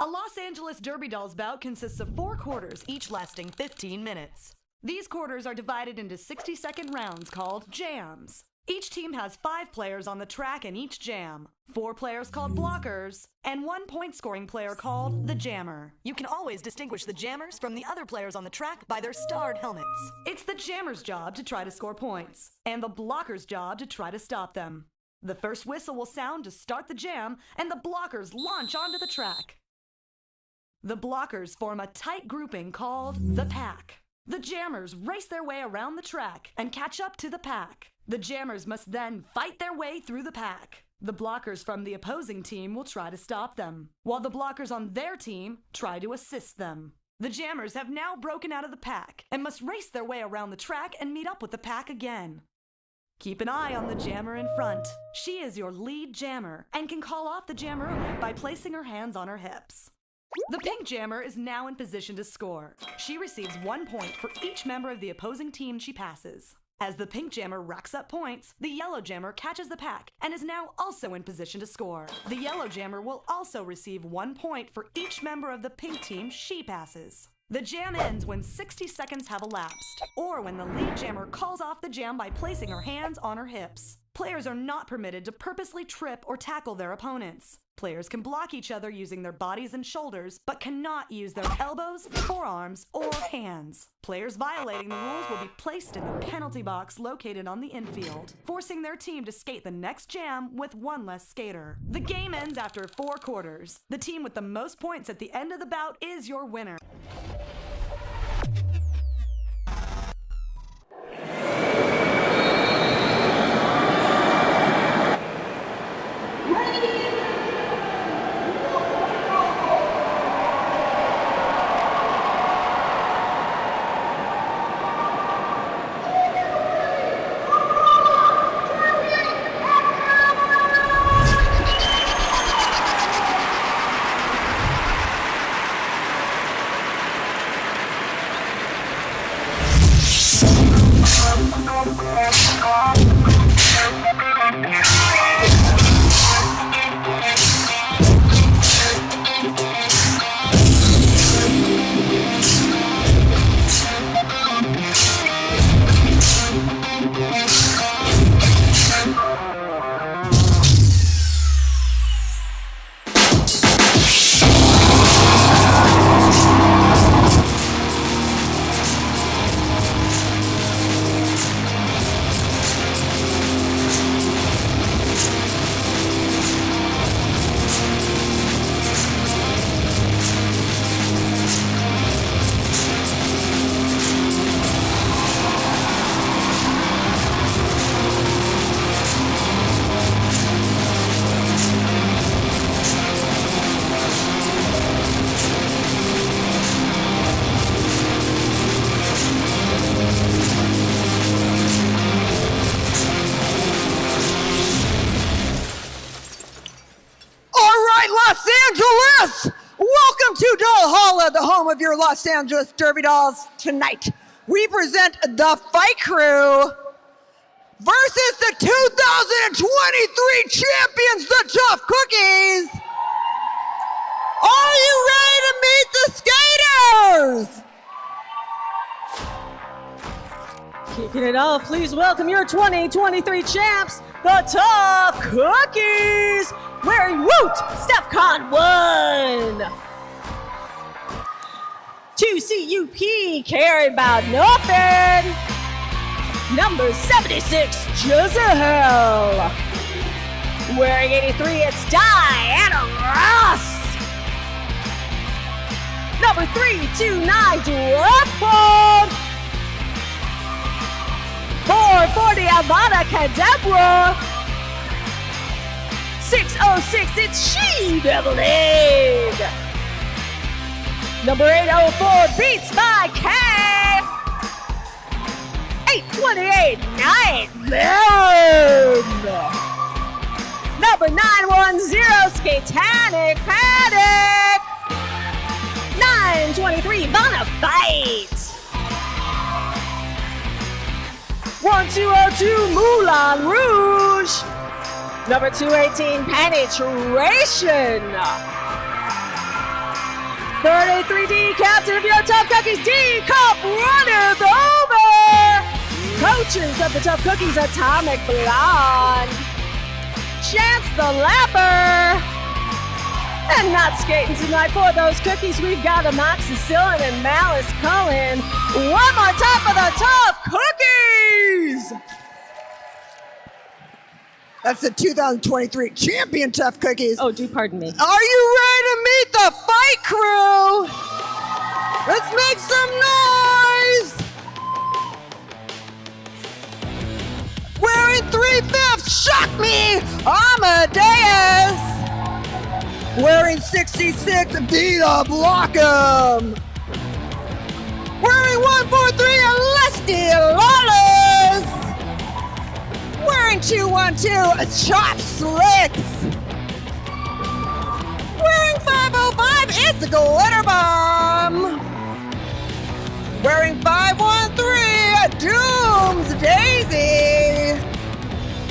A Los Angeles Derby Dolls bout consists of 4 quarters, each lasting 15 minutes. These quarters are divided into 60-second rounds called jams. Each team has 5 players on the track in each jam, 4 players called blockers, and 1 point-scoring player called the jammer. You can always distinguish the jammers from the other players on the track by their starred helmets. It's the jammer's job to try to score points, and the blocker's job to try to stop them. The first whistle will sound to start the jam, and the blockers launch onto the track. The blockers form a tight grouping called the pack. The jammers race their way around the track and catch up to the pack. The jammers must then fight their way through the pack. The blockers from the opposing team will try to stop them, while the blockers on their team try to assist them. The jammers have now broken out of the pack and must race their way around the track and meet up with the pack again. Keep an eye on the jammer in front. She is your lead jammer and can call off the jammer early by placing her hands on her hips. The pink jammer is now in position to score. She receives 1 point for each member of the opposing team she passes. As the pink jammer racks up points, the yellow jammer catches the pack and is now also in position to score. The yellow jammer will also receive 1 point for each member of the pink team she passes. The jam ends when 60 seconds have elapsed, or when the lead jammer calls off the jam by placing her hands on her hips. Players are not permitted to purposely trip or tackle their opponents. Players can block each other using their bodies and shoulders, but cannot use their elbows, forearms, or hands. Players violating the rules will be placed in the penalty box located on the infield, forcing their team to skate the next jam with 1 less skater. The game ends after 4 quarters. The team with the most points at the end of the bout is your winner. The home of your Los Angeles Derby Dolls. Tonight, we present the Fight Crew versus the 2023 champions, the Tough Cookies. Are you ready to meet the skaters? Kicking it off, please welcome your 2023 champs, the Tough Cookies, wearing Woot StefCon 1. 2 CUP, caring about nothing. Number 76, Jezebel. Wearing 83, it's Diana Ross. Number 329, Raffle. 440, Avada Kedavra. 606, it's She-Devil-Egg. Number 804, Beats by K. 828, Nightmare. Number 910, Skatanic Panic. 923, Bonafide. 1202, Moulin Rouge. Number 218, Penetration. 33D, captain of your Tough Cookies, D Cup runneth over. Coaches of the Tough Cookies, Atomic Blonde, Chance the Lapper. And not skating tonight for those cookies, we've got Amoxicillin and Malice Cullen. One more time for the Tough Cookies! That's the 2023 champion Tough Cookies. Oh, do pardon me. Are you ready to meet the fight crew? Let's make some noise! Wearing 3/5, shock me, Amadeus! Wearing 66, Vita Blockham! Wearing 143, Lusty Lawless! Wearing 212, Chop Slicks! Wearing 505, it's a Glitter Bomb! Wearing 513, Doom's Daisy!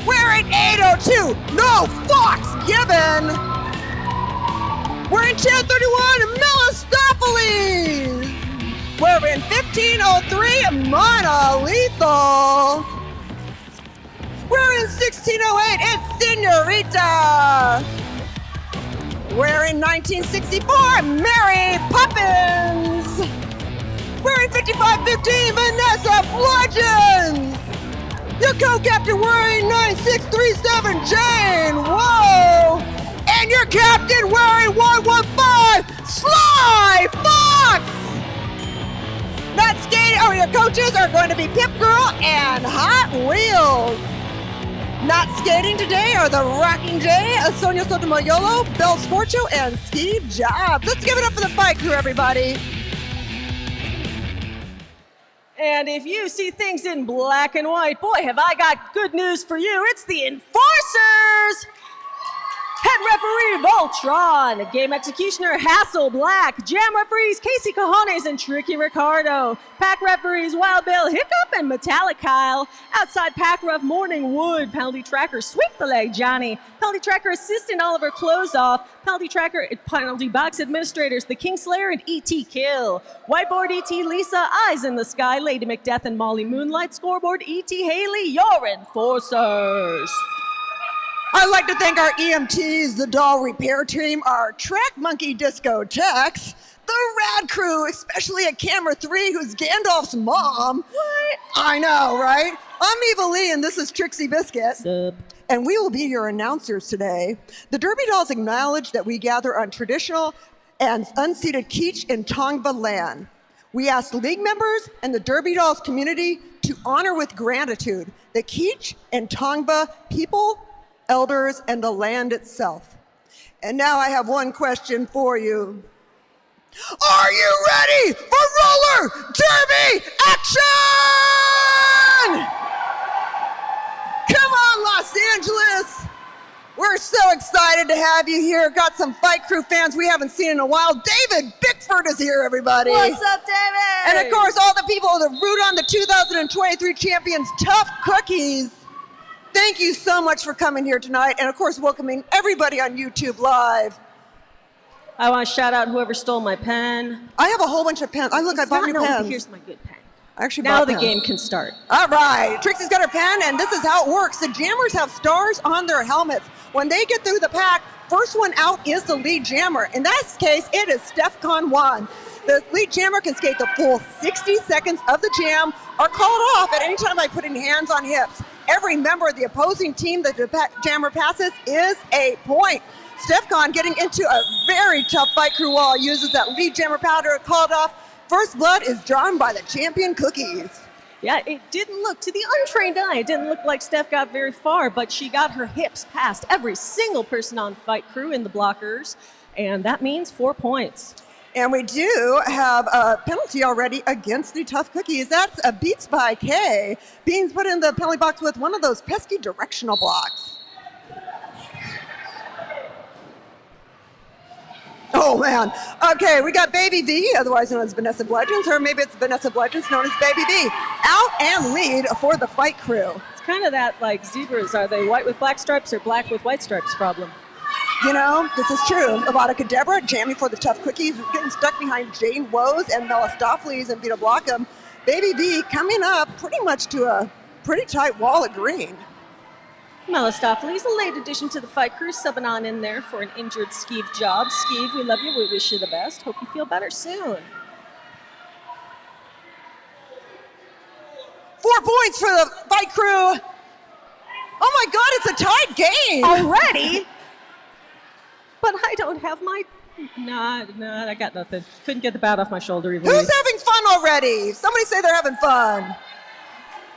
Wearing 802, no fucks given! Wearing 1031, Melistopheles! Wearing 1503, Monolethal! Wearing 1608, it's Senorita! Wearing 1964, Mary Poppins! Wearing 5515, Vanessa Bludgeons! Your co-captain wearing 9637, Jane! Whoa! And your captain wearing 115, Sly Fox! Not skating, your coaches are going to be Pip Girl and Hot Wheels. Not skating today are the Rocking J, Sonia Sotomayor, Bel Scorcho, and Ski Jobs. Let's give it up for the fight crew, everybody. And if you see things in black and white, boy, have I got good news for you. It's the Enforcers! Head referee, Voltron. Game executioner, Hassel Black. Jam referees, Casey Cajones and Tricky Ricardo. Pack referees, Wild Bill Hiccup and Metallic Kyle. Outside pack ref, Morning Wood. Penalty tracker, Sweep the Leg Johnny. Penalty tracker assistant, Oliver Closeoff. Penalty tracker, penalty box administrators, the Kingslayer and E.T. Kill. Whiteboard, E.T. Lisa. Eyes in the Sky, Lady Macbeth and Molly Moonlight. Scoreboard, E.T. Haley, your Enforcers. I'd like to thank our EMTs, the doll repair team, our track monkey discotheques, the rad crew, especially at camera 3, who's Gandalf's mom. What? I know, right? I'm Eva Lee, and this is Trixie Biscuit. Sup? And we will be your announcers today. The Derby Dolls acknowledge that we gather on traditional and unceded Kizh and Tongva land. We ask league members and the Derby Dolls community to honor with gratitude the Kizh and Tongva people, elders, and the land itself. And now I have one question for you. Are you ready for roller derby action? Come on, Los Angeles. We're so excited to have you here. Got some fight crew fans we haven't seen in a while. David Bickford is here, everybody. What's up, David? And of course, all the people that root on the 2023 champions, Tough Cookies. Thank you so much for coming here tonight, and of course, welcoming everybody on YouTube Live. I want to shout out whoever stole my pen. I have a whole bunch of pens. I bought your pens. Here's my good pen. I actually Now bought the pens. game can start. All right, Trixie's got her pen, and this is how it works. The jammers have stars on their helmets. When they get through the pack, first one out is the lead jammer. In this case, it is StefCon 1. The lead jammer can skate the full 60 seconds of the jam or call it off at any time by putting hands on hips. Every member of the opposing team that the jammer passes is a point. StefCon getting into a very tough fight crew while he uses that lead jammer powder called off. First blood is drawn by the champion Cookies. Yeah, it didn't look, to the untrained eye, it didn't look like Steph got very far, but she got her hips past every single person on fight crew in the blockers, and that means 4 points. And we do have a penalty already against the Tough Cookies. That's a Beats by K being put in the penalty box with one of those pesky directional blocks. Oh, man. Okay, we got Baby V, otherwise known as Vanessa Bludgeons, or maybe it's Vanessa Bludgeons known as Baby V, out and lead for the fight crew. It's kind of that, like, zebras, are they white with black stripes or black with white stripes problem? You know, this is true. Avada Kedavra jamming for the tough cookies, getting stuck behind Jane Woes and Melistopheles and Vita Blockham. Baby V coming up pretty much to a pretty tight wall of green. Melistopheles, a late addition to the fight crew, subbing on in there for an injured Skeeve job. Skeeve, we love you. We wish you the best. Hope you feel better soon. 4 points for the fight crew. Oh my God, it's a tied game. Already? But I don't have my... Nah, I got nothing. Couldn't get the bat off my shoulder even. Who's having fun already? Somebody say they're having fun.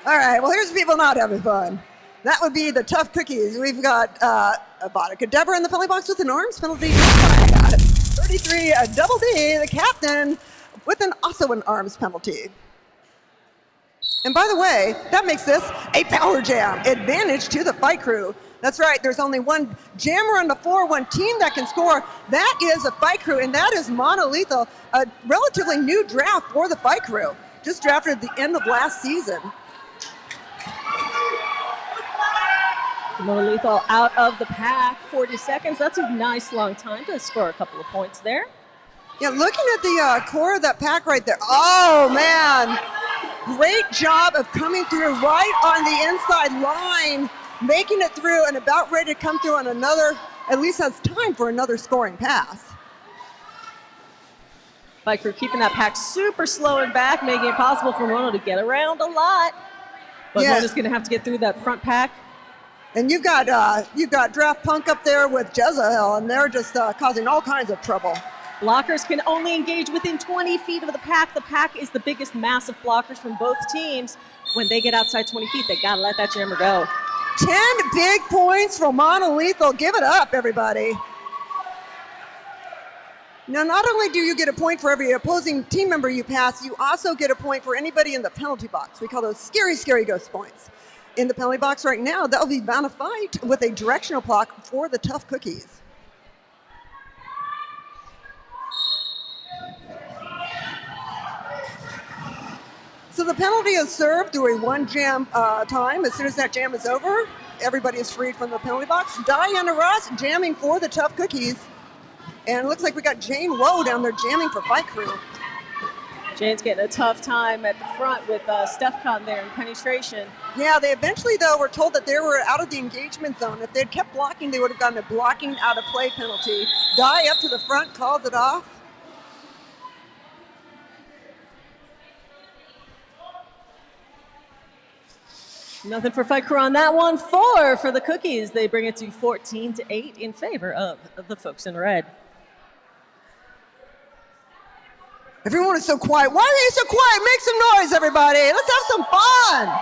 All right, well, here's people not having fun. That would be the tough cookies. We've got Avada Kedavra in the penalty box with an arms penalty. 33, Double D, the captain, with also an arms penalty. And by the way, that makes this a power jam. Advantage to the fight crew. That's right, there's only one jammer on the floor, one team that can score. That is a fight crew, and that is Monolethal, a relatively new draft for the fight crew. Just drafted at the end of last season. Monolethal out of the pack, 40 seconds. That's a nice long time to score a couple of points there. Yeah, looking at the core of that pack right there. Oh, man. Great job of coming through right on the inside line, making it through and about ready to come through on another, at least has time for another scoring pass. Fight crew keeping that pack super slow and back, making it possible for Mono to get around a lot. But yeah. Mono's going to have to get through that front pack. And you've got Draft Punk up there with Jezebel, and they're just causing all kinds of trouble. Blockers can only engage within 20 feet of the pack. The pack is the biggest mass of blockers from both teams. When they get outside 20 feet, they got to let that jammer go. 10 big points for Monolethal. Give it up, everybody. Now, not only do you get a point for every opposing team member you pass, you also get a point for anybody in the penalty box. We call those scary, scary ghost points. In the penalty box right now, that will be bound to fight with a directional block for the tough cookies. So the penalty is served through a one jam time. As soon as that jam is over, everybody is freed from the penalty box. Diana Ross jamming for the tough cookies. And it looks like we got Jane Woe down there jamming for fight crew. Jane's getting a tough time at the front with Stefcon there in penetration. Yeah, they eventually, though, were told that they were out of the engagement zone. If they'd kept blocking, they would have gotten a blocking out of play penalty. Die up to the front, calls it off. Nothing for fight crew on that one. 4 for the cookies. They bring it to 14-8 in favor of the folks in red. Everyone is so quiet. Why are they so quiet? Make some noise, everybody. Let's have some fun.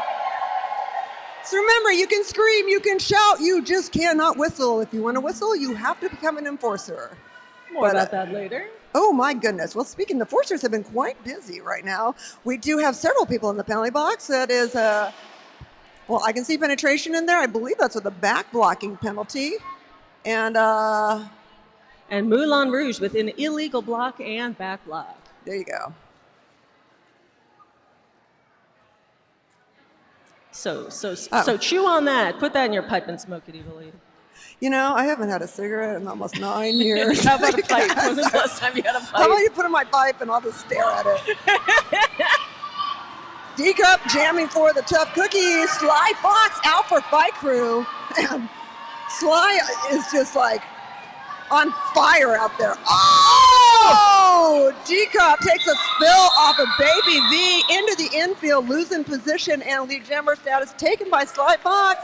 So remember, you can scream, you can shout, you just cannot whistle. If you want to whistle, you have to become an enforcer. More about that later. Oh my goodness. Well, speaking, the enforcers have been quite busy right now. We do have several people in the penalty box. That is, well, I can see penetration in there. I believe that's with a back blocking penalty. And Moulin Rouge with an illegal block and back block. There you go. So chew on that. Put that in your pipe and smoke it, Evil Lady. You know, I haven't had a cigarette in almost 9 years. How about a pipe? When was the last time you had a pipe? How about you put in my pipe and I'll just stare at it? D-Cup jamming for the tough cookies. Sly Fox out for fight crew. And Sly is just like on fire out there. Oh! D-Cup takes a spill off of Baby V into the infield, losing position and lead jammer status taken by Sly Fox.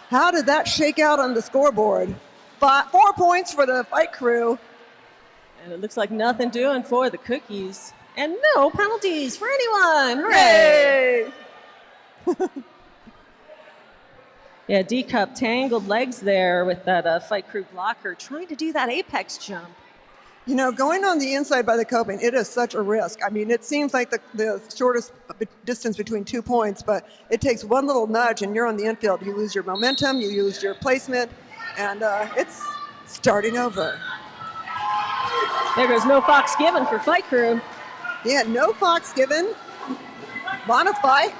How did that shake out on the scoreboard? 4 points for the fight crew. And it looks like nothing doing for the cookies. And no penalties for anyone. Hooray! Yeah, D-Cup tangled legs there with that fight crew blocker, trying to do that apex jump. You know, going on the inside by the coping, it is such a risk. I mean, it seems like the shortest distance between 2 points, but it takes one little nudge and you're on the infield. You lose your momentum, you lose your placement, and it's starting over. There goes no Fox given for fight crew. Yeah, no Fox given. Bonify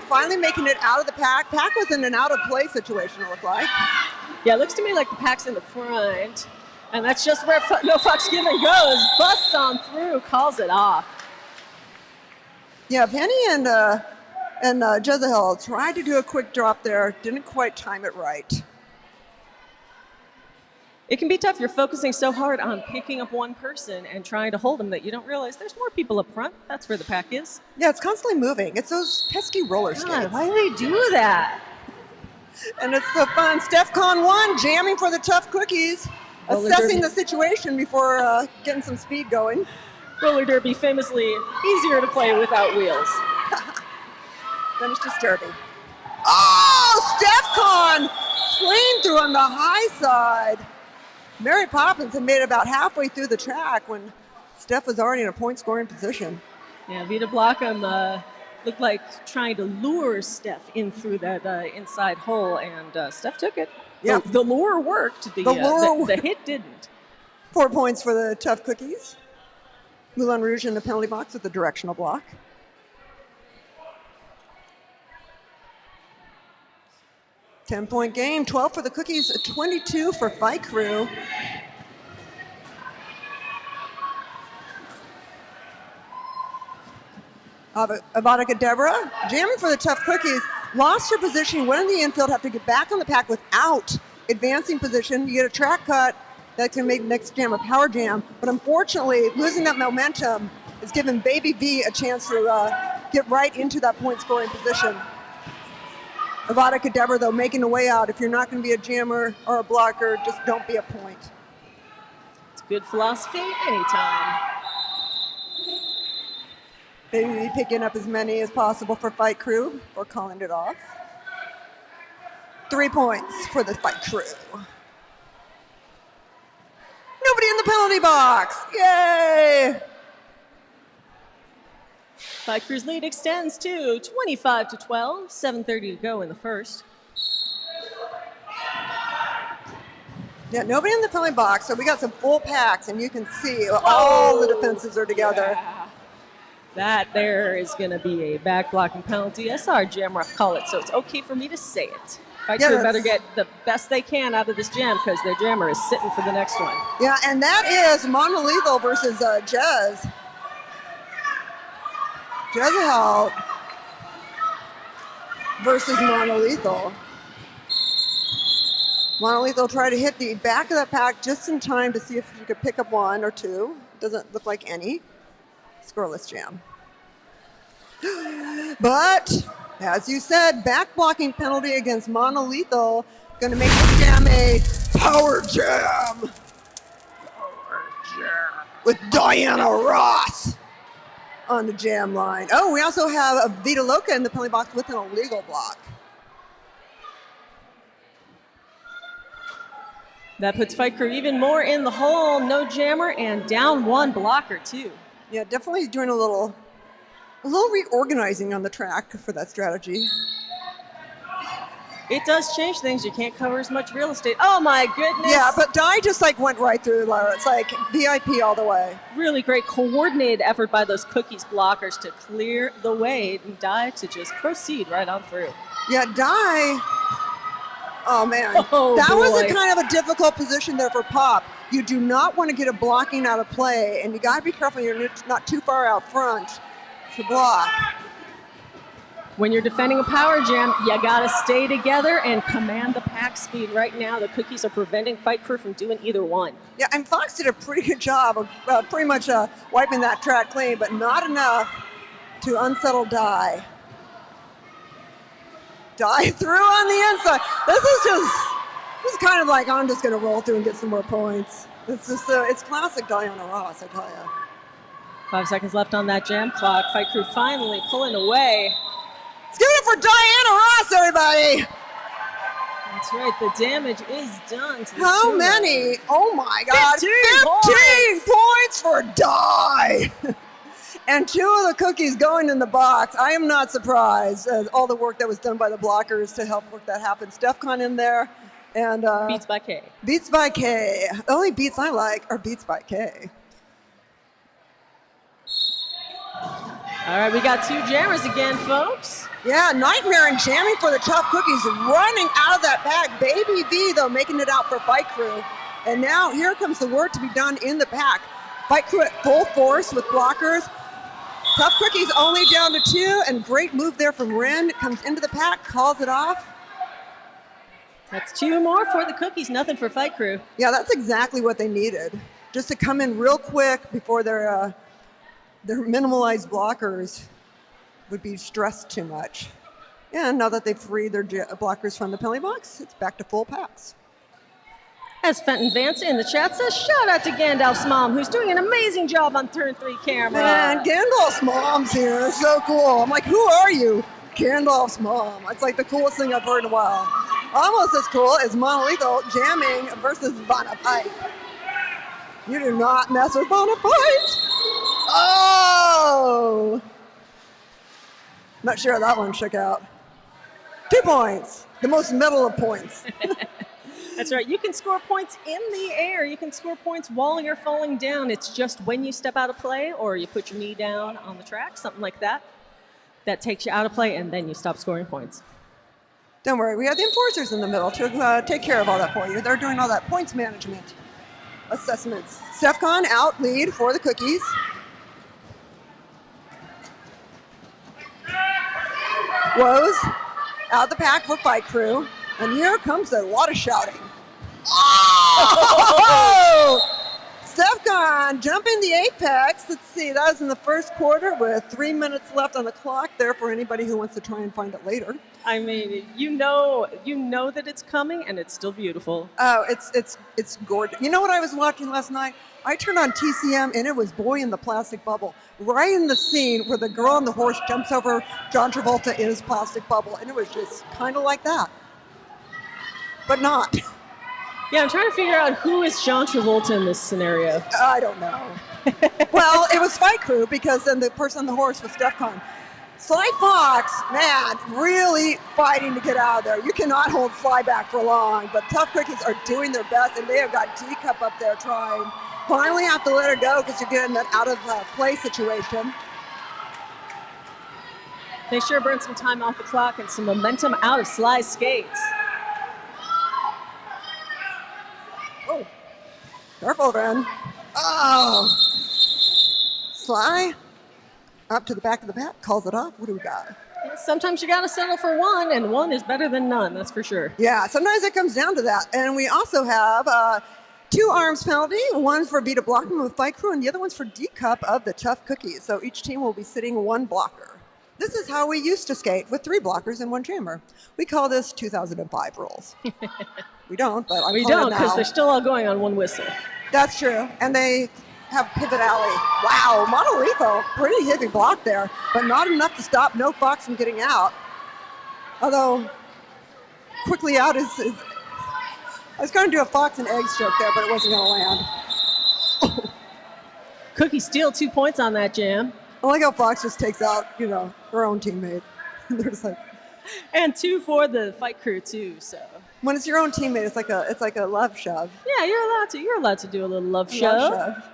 finally making it out of the pack. Pack was in an out of play situation, it looked like. Yeah, it looks to me like the pack's in the front. And that's just where No Fucks Given goes. Busts on through, calls it off. Yeah, Penny and Jezebel tried to do a quick drop there. Didn't quite time it right. It can be tough. You're focusing so hard on picking up one person and trying to hold them that you don't realize there's more people up front. That's where the pack is. Yeah, it's constantly moving. It's those pesky roller skates. God, why do they do that? And it's so fun. StefCon 1 jamming for the tough cookies, assessing the situation before getting some speed going. Roller derby famously easier to play without wheels. Then it's just derby. Oh, StefCon clean through on the high side. Mary Poppins had made it about halfway through the track when Steph was already in a point scoring position. Yeah, Vita Blockham looked like trying to lure Steph in through that inside hole, and Steph took it. Yeah. The lure worked. The hit didn't. 4 points for the tough cookies. Moulin Rouge in the penalty box with the directional block. Ten-point game, 12 for the cookies, 22 for Fight Crew. Avada Deborah, jamming for the tough cookies, lost her position, went in the infield, have to get back on the pack without advancing position. You get a track cut that can make the next jam a power jam, but unfortunately, losing that momentum is giving Baby V a chance to get right into that point scoring position. Avada Deborah, though, making the way out. If you're not going to be a jammer or a blocker, just don't be a point. It's good philosophy anytime. Baby picking up as many as possible for Fight Crew or calling it off. 3 points for the Fight Crew. Nobody in the penalty box. Yay! Fight Crew's lead extends to 25-12, 7:30 to go in the first. Yeah, nobody in the penalty box, so we got some full packs, and you can see all the defenses are together. Yeah. That there is going to be a back blocking penalty. I saw our jam ref call it, so it's okay for me to say it. Fight Crew better get the best they can out of this jam because their jammer is sitting for the next one. Yeah, and that is Monolethal versus Jez. Jezebel versus Monolethal. Monolethal tried to hit the back of that pack just in time to see if she could pick up one or two. Doesn't look like any. Scoreless jam. But, as you said, back blocking penalty against Monolethal. Going to make this jam a power jam. Power jam. With Diana Ross on the jam line. Oh, we also have a Vita Loca in the penalty box with an illegal block. That puts Fight Crew even more in the hole. No jammer and down one blocker too. Yeah, definitely doing a little reorganizing on the track for that strategy. It does change things. You can't cover as much real estate. Oh my goodness. Yeah, but Di just went right through, Lara. It's like VIP all the way. Really great coordinated effort by those cookies blockers to clear the way and Di to just proceed right on through. Yeah, Di. Oh man, that was a kind of a difficult position there for Pop. You do not want to get a blocking out of play, and you got to be careful you're not too far out front to block. When you're defending a power jam, you gotta stay together and command the pack speed. Right now, the cookies are preventing Fight Crew from doing either one. Yeah, and Fox did a pretty good job of pretty much wiping that track clean, but not enough to unsettle Di. Di through on the inside. This is kind of like, I'm just gonna roll through and get some more points. It's just, it's classic Diana Ross, I tell you. 5 seconds left on that jam clock. Fight Crew finally pulling away. Let's give it for Diana Ross, everybody. That's right, the damage is done. To the How many? Oh my God, 15 points for Di. And 2 of the cookies going in the box. I am not surprised. All the work that was done by the blockers to help work that happen. StefCon in there. And Beats by K. Beats by K. The only beats I like are Beats by K. All right, we got 2 jammers again, folks. Yeah, Nightmare and jamming for the tough cookies, running out of that pack. Baby V, though, making it out for Fight Crew. And now here comes the work to be done in the pack. Fight Crew at full force with blockers. Tough Cookies only down to 2, and great move there from Rin. Comes into the pack, calls it off. That's 2 more for the Cookies, nothing for Fight Crew. Yeah, that's exactly what they needed. Just to come in real quick before their minimalized blockers would be stressed too much. And now that they've freed their blockers from the penalty box, it's back to full packs. As Fenton Vance in the chat says, shout out to Gandalf's mom, who's doing an amazing job on turn 3 camera. Man, Gandalf's mom's here. It's so cool. I'm like, who are you? Gandalf's mom. It's like the coolest thing I've heard in a while. Almost as cool as Monolethal jamming versus Bonaparte. You do not mess with Bonaparte. Oh! Not sure how that one shook out. 2 points. The most metal of points. That's right. You can score points in the air. You can score points while you're falling down. It's just when you step out of play or you put your knee down on the track, something like that, that takes you out of play, and then you stop scoring points. Don't worry. We have the enforcers in the middle to take care of all that for you. They're doing all that points management assessments. Stefcon out lead for the Cookies. Woes out the pack for Fight Crew. And here comes a lot of shouting. Oh! Stefcon jumping the apex. Let's see, that was in the first quarter with 3 minutes left on the clock there for anybody who wants to try and find it later. I mean, you know that it's coming, and it's still beautiful. Oh, it's gorgeous. You know what I was watching last night? I turned on TCM, and it was Boy in the Plastic Bubble, right in the scene where the girl on the horse jumps over John Travolta in his plastic bubble, and it was just kind of like that. But not. Yeah, I'm trying to figure out who is John Travolta in this scenario. I don't know. Well, it was Fight Crew because then the person on the horse was Stefcon. Sly Fox, man, really fighting to get out of there. You cannot hold Sly back for long, but Tough Cookies are doing their best, and they have got D-Cup up there trying. Finally have to let her go because you're getting that out of play situation. They sure burned some time off the clock and some momentum out of Sly's skates. Oh, careful, Ren. Oh. Sly, up to the back of the bat, calls it off. What do we got? Sometimes you got to settle for one, and one is better than none, that's for sure. Yeah, sometimes it comes down to that. And we also have 2 arms penalty. One's for Vita Blockman with Fight Crew, and the other one's for D-Cup of the Tough Cookies. So each team will be sitting 1 blocker. This is how we used to skate with 3 blockers in 1 chamber. We call this 2005 rules. We don't, but I'm We calling it don't, because now. they're still all going on 1 whistle. That's true. And they have pivot alley. Wow, Monolethal, pretty heavy block there, but not enough to stop No Fox from getting out. Although, quickly out is I was going to do a Fox and eggs joke there, but it wasn't going to land. Cookie steal 2 points on that jam. I like how Fox just takes out, her own teammate. They're just like, And 2 for the Fight Crew, too, so. when it's your own teammate, it's like a love shove. Yeah, you're allowed to do a little love show. Love shove.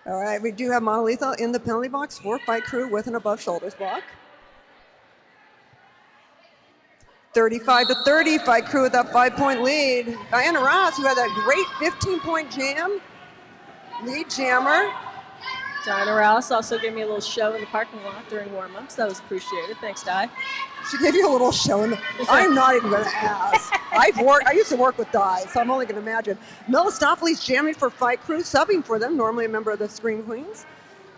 All right, we do have Monolethal in the penalty box for Fight Crew with an above shoulders block. 35-30, Fight Crew with that 5-point lead. Diana Ross, who had that great 15-point jam, lead jammer. Dinah Rouse also gave me a little show in the parking lot during warm-ups. That was appreciated. Thanks, Di. She gave you a little show. I'm not even going to ask. I used to work with Di, so I'm only going to imagine. Melistopheles jamming for Fight Crew, subbing for them, normally a member of the Scream Queens.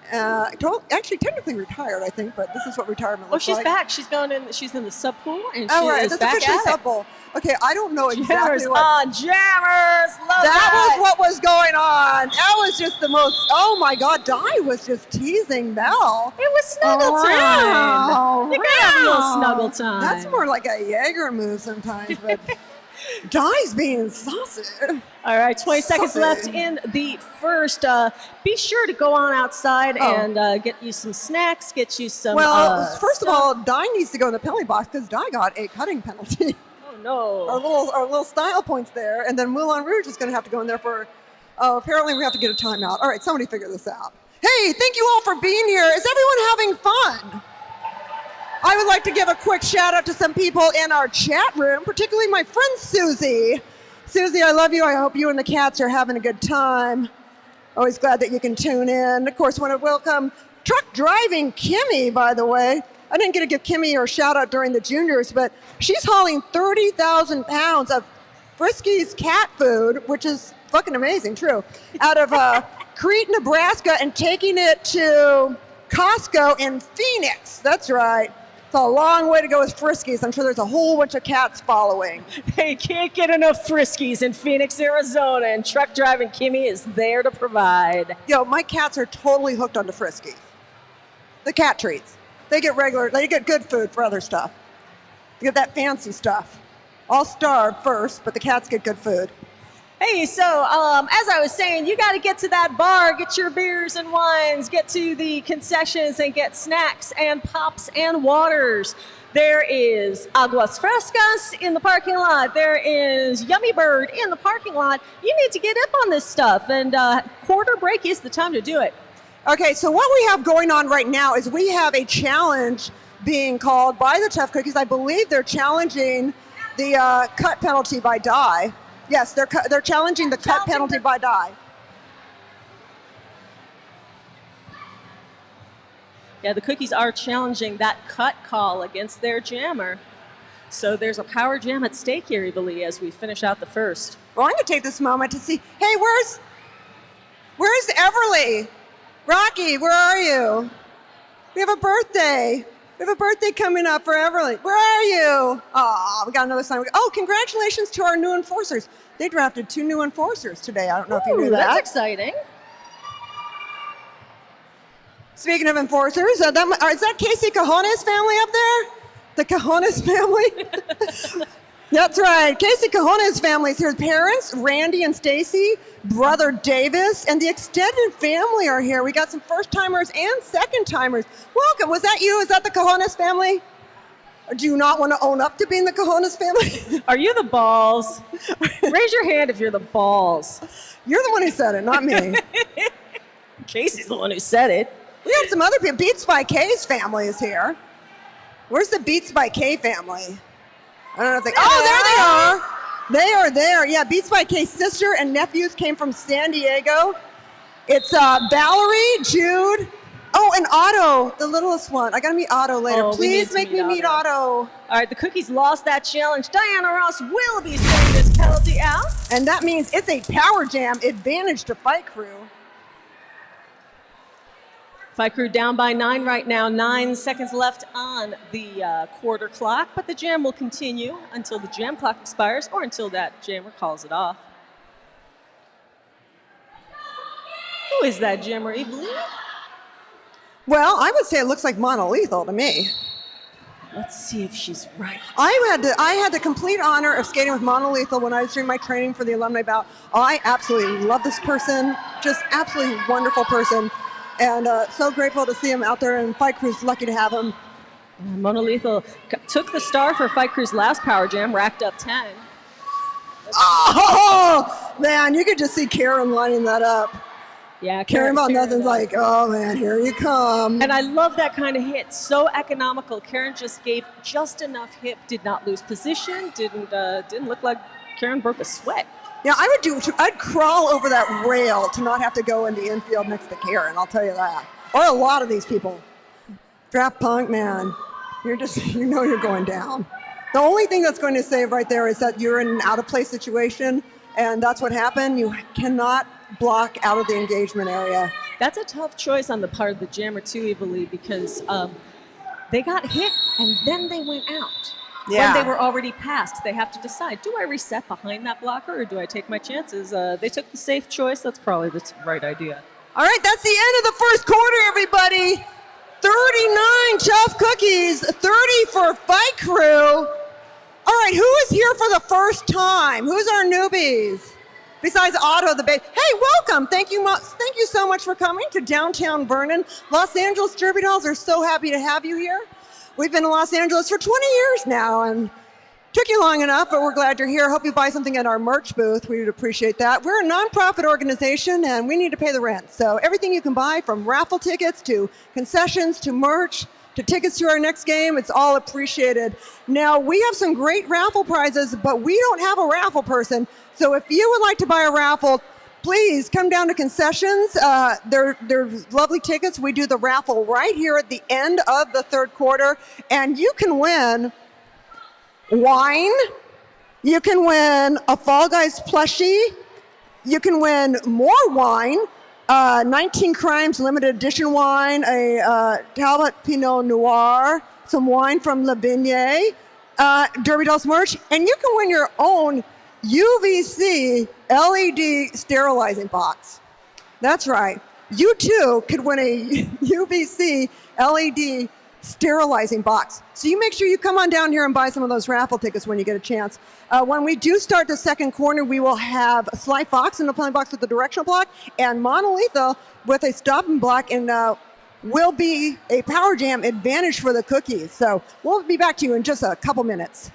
Actually, technically retired, I think, but this is what retirement looks like. Oh, she's back. She's going in. She's in the sub pool, and Oh, she right. is That's back officially at sub it. bowl. Okay, I don't know exactly Jammers what. on jammers. Love That that. was what was going on. That was just the most. Oh my God, Di was just teasing Mel. It was snuggle time. You gotta have a little snuggle time. That's more like a Jaeger move sometimes, but Di's being saucy. All right, 20 seconds Saucy. left in the first. Be sure to go on outside and get you some snacks, get you some. Well, first of stuff. all, Di needs to go in the penalty box because Di got a cutting penalty. Oh no. Our little style points there, and then Moulin Rouge is going to have to go in there for. Oh, apparently we have to get a timeout. All right, somebody figure this out. Hey, thank you all for being here. Is everyone having fun? I would like to give a quick shout out to some people in our chat room, particularly my friend Susie, Susie, I love you. I hope you and the cats are having a good time. Always glad that you can tune in. Of course, want to welcome truck driving Kimmy, by the way. I didn't get to give Kimmy her shout out during the juniors, but she's hauling 30,000 pounds of Frisky's cat food, which is fucking amazing, true, out of Crete, Nebraska, and taking it to Costco in Phoenix. That's right. It's a long way to go with Friskies. I'm sure there's a whole bunch of cats following. They can't get enough Friskies in Phoenix, Arizona, and truck driving Kimmy is there to provide. Yo, my cats are totally hooked on the Friskies. The cat treats. They get good food for other stuff. They get that fancy stuff. I'll starve first, but the cats get good food. Hey, so as I was saying, you got to get to that bar, get your beers and wines, get to the concessions and get snacks and pops and waters. There is Aguas Frescas in the parking lot. There is Yummy Bird in the parking lot. You need to get up on this stuff, and quarter break is the time to do it. Okay, so what we have going on right now is we have a challenge being called by the Tough Cookies. I believe they're challenging the cut penalty by die. Yes, they're challenging the cut penalty by die. Yeah, the Cookies are challenging that cut call against their jammer. So there's a power jam at stake here, Evilly, as we finish out the first. Well, I'm going to take this moment to see, hey, where's Everly? Rocky, where are you? We have a birthday. We have a birthday coming up for Everly. Where are you? Oh, we got another sign. Oh, congratulations to our new enforcers. They drafted 2 new enforcers today. I don't know if you knew that. That's exciting. Speaking of enforcers, is that Casey Cajones family up there? The Cajones family? That's right. Casey Cajones family is here. Parents, Randy and Stacy, brother Davis, and the extended family are here. We got some first-timers and second-timers. Welcome. Was that you? Is that the Cajones family? Or do you not want to own up to being the Cajones family? Are you the balls? Raise your hand if you're the balls. You're the one who said it, not me. Casey's the one who said it. We got some other people. Beats by K's family is here. Where's the Beats by K family? I don't know if they... Oh, there they are. They are there. Yeah, Beats by K's sister and nephews came from San Diego. It's Valerie, Jude, and Otto, the littlest one. I got to meet Otto later. Please make me meet Otto. All right, the Cookies lost that challenge. Diana Ross will be sending this penalty out. And that means it's a power jam advantage to Fight Crew. Fight Crew down by 9 right now. 9 seconds left on the quarter clock, but the jam will continue until the jam clock expires or until that jammer calls it off. Who is that jammer, Evelyn? Well, I would say it looks like Monolethal to me. Let's see if she's right. I had the complete honor of skating with Monolethal when I was doing my training for the alumni bout. I absolutely love this person, just absolutely wonderful person. And so grateful to see him out there, and Fight Crew's lucky to have him. Monolethal took the star for Fight Crew's last power jam, racked up 10. Oh, man, you could just see Karen lining that up. Yeah, Karen Von Nothing's like, oh, man, here you come. And I love that kind of hit. So economical. Karen just gave just enough hip, did not lose position, didn't look like Karen broke a sweat. Yeah, I'd crawl over that rail to not have to go in the infield next to Karen, I'll tell you that. Or a lot of these people. Draft Punk, man, you're going down. The only thing that's going to save right there is that you're in an out-of-place situation, and that's what happened. You cannot block out of the engagement area. That's a tough choice on the part of the jammer too, Evilly, because they got hit and then they went out. Yeah. When they were already passed, they have to decide, do I reset behind that blocker or do I take my chances? They took the safe choice. That's probably the right idea. All right, that's the end of the first quarter, everybody. 39 Tough Cookies, 30 for Fight Crew. All right, who is here for the first time? Who's our newbies? Besides Otto, the baby. Hey, welcome. Thank you so much for coming to downtown Vernon. Los Angeles Derby Dolls are so happy to have you here. We've been in Los Angeles for 20 years now, and took you long enough, but we're glad you're here. Hope you buy something at our merch booth. We would appreciate that. We're a nonprofit organization, and we need to pay the rent. So everything you can buy, from raffle tickets to concessions to merch, to tickets to our next game. It's all appreciated. Now, we have some great raffle prizes, but we don't have a raffle person. So if you would like to buy a raffle, please come down to concessions. There's lovely tickets. We do the raffle right here at the end of the third quarter, and you can win wine. You can win a Fall Guys plushie. You can win more wine, 19 Crimes limited edition wine, a Talbot Pinot Noir, some wine from La Vigne, Derby Dolls merch, and you can win your own UVC LED sterilizing box. That's right. You too could win a UVC LED sterilizing box. So you make sure you come on down here and buy some of those raffle tickets when you get a chance. When we do start the second corner, we will have Sly Fox in the playing box with the directional block and Monolitho with a stopping block, and will be a power jam advantage for the cookies. So we'll be back to you in just a couple minutes.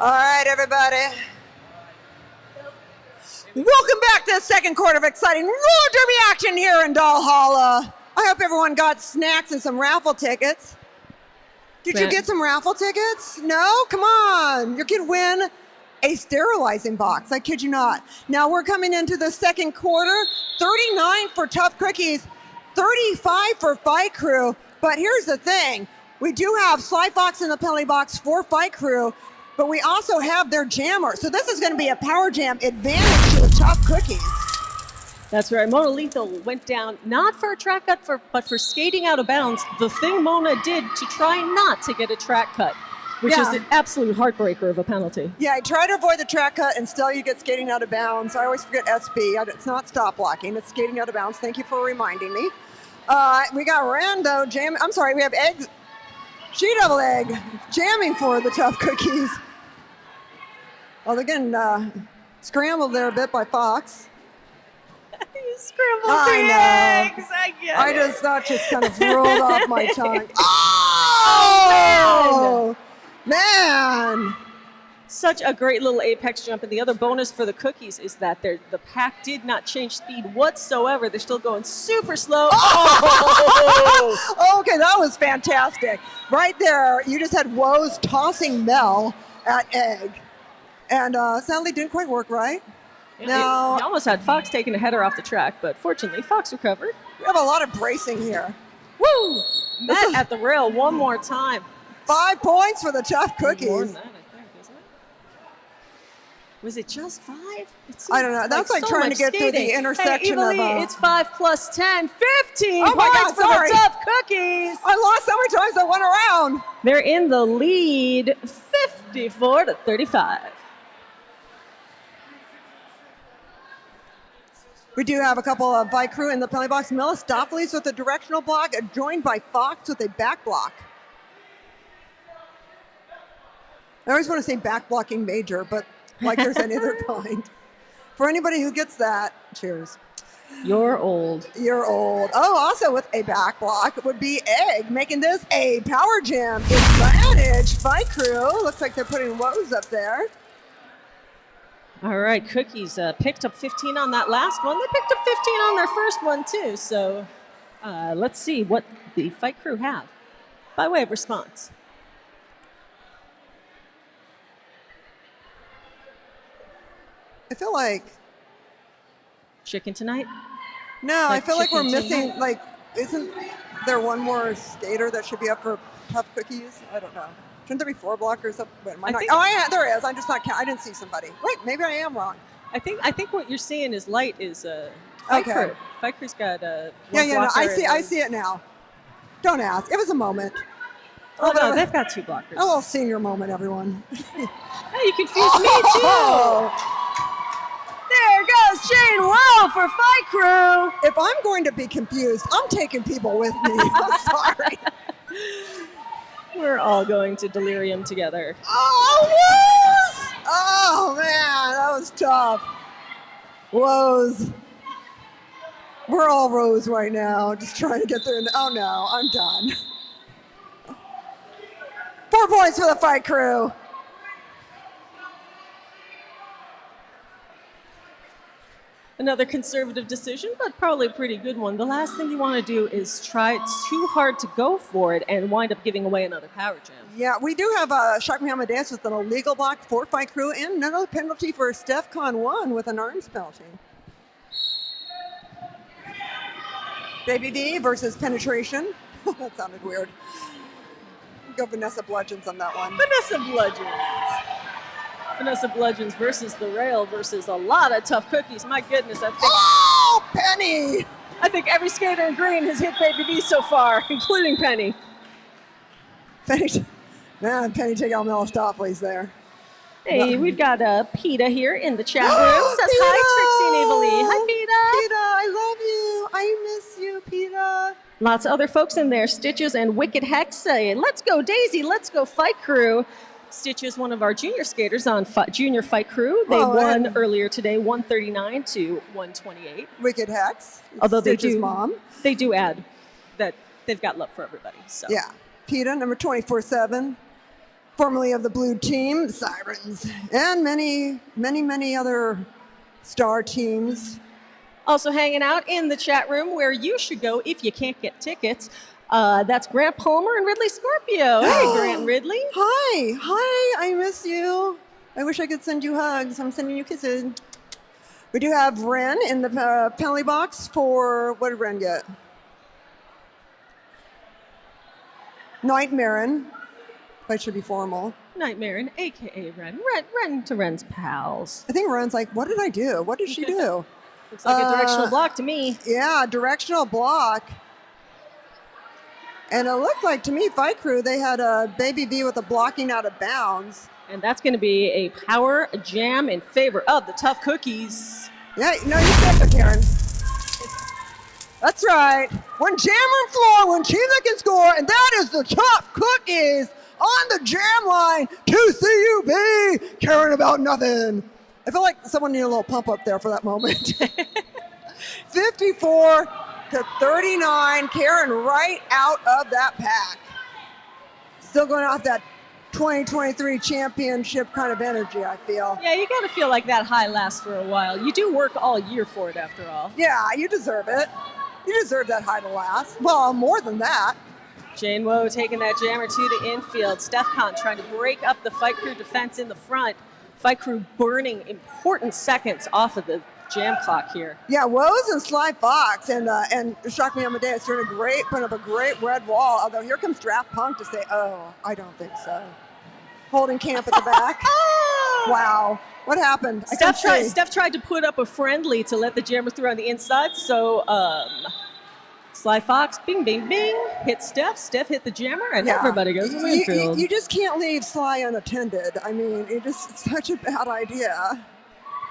All right, everybody. Welcome back to the second quarter of exciting roller derby action here in Valhalla. I hope everyone got snacks and some raffle tickets. Did you get some raffle tickets? No? Come on. You could win a sterilizing box. I kid you not. Now we're coming into the second quarter. 39 for Tough Cookies, 35 for Fight Crew. But here's the thing. We do have Sly Fox in the penalty box for Fight Crew, but we also have their jammer. So this is going to be a power jam advantage to the Tough Cookies. That's right. Mona Lethal went down not for a track cut, but for skating out of bounds. The thing Mona did to try not to get a track cut, which is an absolute heartbreaker of a penalty. Yeah, I try to avoid the track cut, and still you get skating out of bounds. I always forget SB. It's not stop blocking. It's skating out of bounds. Thank you for reminding me. We got Rando jam. I'm sorry, we have eggs. She-double egg jamming for the Tough Cookies. Well, they're getting scrambled there a bit by Fox. You scrambled the eggs. I get it. That just kind of rolled off my tongue. Oh, man. Such a great little apex jump. And the other bonus for the Cookies is that the pack did not change speed whatsoever. They're still going super slow. Oh! Okay, that was fantastic. Right there, you just had Woes tossing Mel at egg. And sadly didn't quite work, right? No. He almost had Fox taking a header off the track, but fortunately, Fox recovered. We have a lot of bracing here. Woo! Met at the rail one more time. 5 points for the Tough Cookies. More than that, I think, isn't it? Was it just 5? I don't know. That's like trying to get through the intersection of... It's 5 plus 10, 15 oh points God, for the Tough Cookies. I lost so many times I went around. They're in the lead, 54-35. We do have a couple of Fight Crew in the penalty box. Melistopheles with a directional block, joined by Fox with a back block. I always want to say back blocking major, but like there's any other kind. For anybody who gets that, cheers. You're old. You're old. Oh, also with a back block would be Egg, making this a power jam advantage. Fight Crew. Looks like they're putting Woes up there. All right, Cookies picked up 15 on that last one. They picked up 15 on their first one, too. So let's see what the Fight Crew have by way of response. I feel like... Chicken tonight? No, I feel like we're missing, isn't there one more skater that should be up for Tough Cookies? I don't know. Shouldn't there be 4 blockers up? Wait, there is. I'm just not counting. I didn't see somebody. Wait, maybe I am wrong. I think what you're seeing is light is Fight Crew. Fight Crew's got one no, I see it now. Don't ask. It was a moment. Oh, no, they've got 2 blockers. A little senior moment, everyone. Hey, you confused me, too. There goes Jane Wow for Fight Crew. If I'm going to be confused, I'm taking people with me. I'm sorry. We're all going to delirium together. Oh, Woes! Oh, man, that was tough. Woes. We're all Rose right now, just trying to get through. Oh, no, I'm done. 4 points for the Fight Crew. Another conservative decision, but probably a pretty good one. The last thing you want to do is try too hard to go for it and wind up giving away another power jam. Yeah, we do have Shark Amadeus with an illegal block for Fight Crew and another penalty for StephCon 1 with an arms penalty. Baby V versus Penetration. That sounded weird. Go Vanessa Bludgeons on that one. Vanessa Bludgeons versus the rail versus a lot of Tough Cookies. My goodness, I think. Oh, Penny! I think every skater in green has hit Baby V so far, including Penny. Penny take out Melistopheles there. Hey, we've got PETA here in the chat room. Says hi, Trixie and Ava Lee. Hi, PETA, I love you. I miss you, PETA. Lots of other folks in there. Stitches and Wicked Hex saying, let's go Daisy, let's go Fight Crew. Stitches, one of our junior skaters on Junior Fight Crew. They won earlier today, 139 to 128. Wicked Hex. Although Stitch's mom. They do add that they've got love for everybody. So. Yeah. PETA, number 24/7, formerly of the Blue Team, the Sirens, and many, many, many other star teams. Also hanging out in the chat room where you should go if you can't get tickets. That's Grant Palmer and Ridley Scorpio. Hey, Grant and Ridley. Hi, I miss you. I wish I could send you hugs. I'm sending you kisses. We do have Ren in the penalty box for, what did Ren get? Nightmarin. That should be formal. Nightmarin, a.k.a. Ren. Ren to Ren's pals. I think Ren's like, what did I do? What did she do? Looks like a directional block to me. Yeah, directional block. And it looked like, to me, Fight Crew, they had a Baby V with a blocking out of bounds. And that's going to be a power jam in favor of the Tough Cookies. Yeah, no, you said it, Karen. That's right. One jammer floor, one team that can score, and that is the Tough Cookies on the jam line to CUB, caring about nothing. I feel like someone needed a little pump up there for that moment. 54 to 39, Karen right out of that pack. Still going off that 2023 championship kind of energy, I feel. Yeah, you got to feel like that high lasts for a while. You do work all year for it, after all. Yeah, you deserve it. You deserve that high to last. Well, more than that. Jane Woe taking that jammer to the infield. Steph Con trying to break up the Fight Crew defense in the front. Fight Crew burning important seconds off of the jam clock here. Yeah, Woes and Sly Fox and Shock Me Amadeus doing putting up a great red wall. Although here comes Draft Punk to say, oh, I don't think so. Holding camp at the back. Wow, what happened? Steph tried to put up a friendly to let the jammer through on the inside. So Sly Fox, bing, bing, bing, hit Steph. Steph hit the jammer, and everybody goes to the infield. You just can't leave Sly unattended. I mean, it's such a bad idea.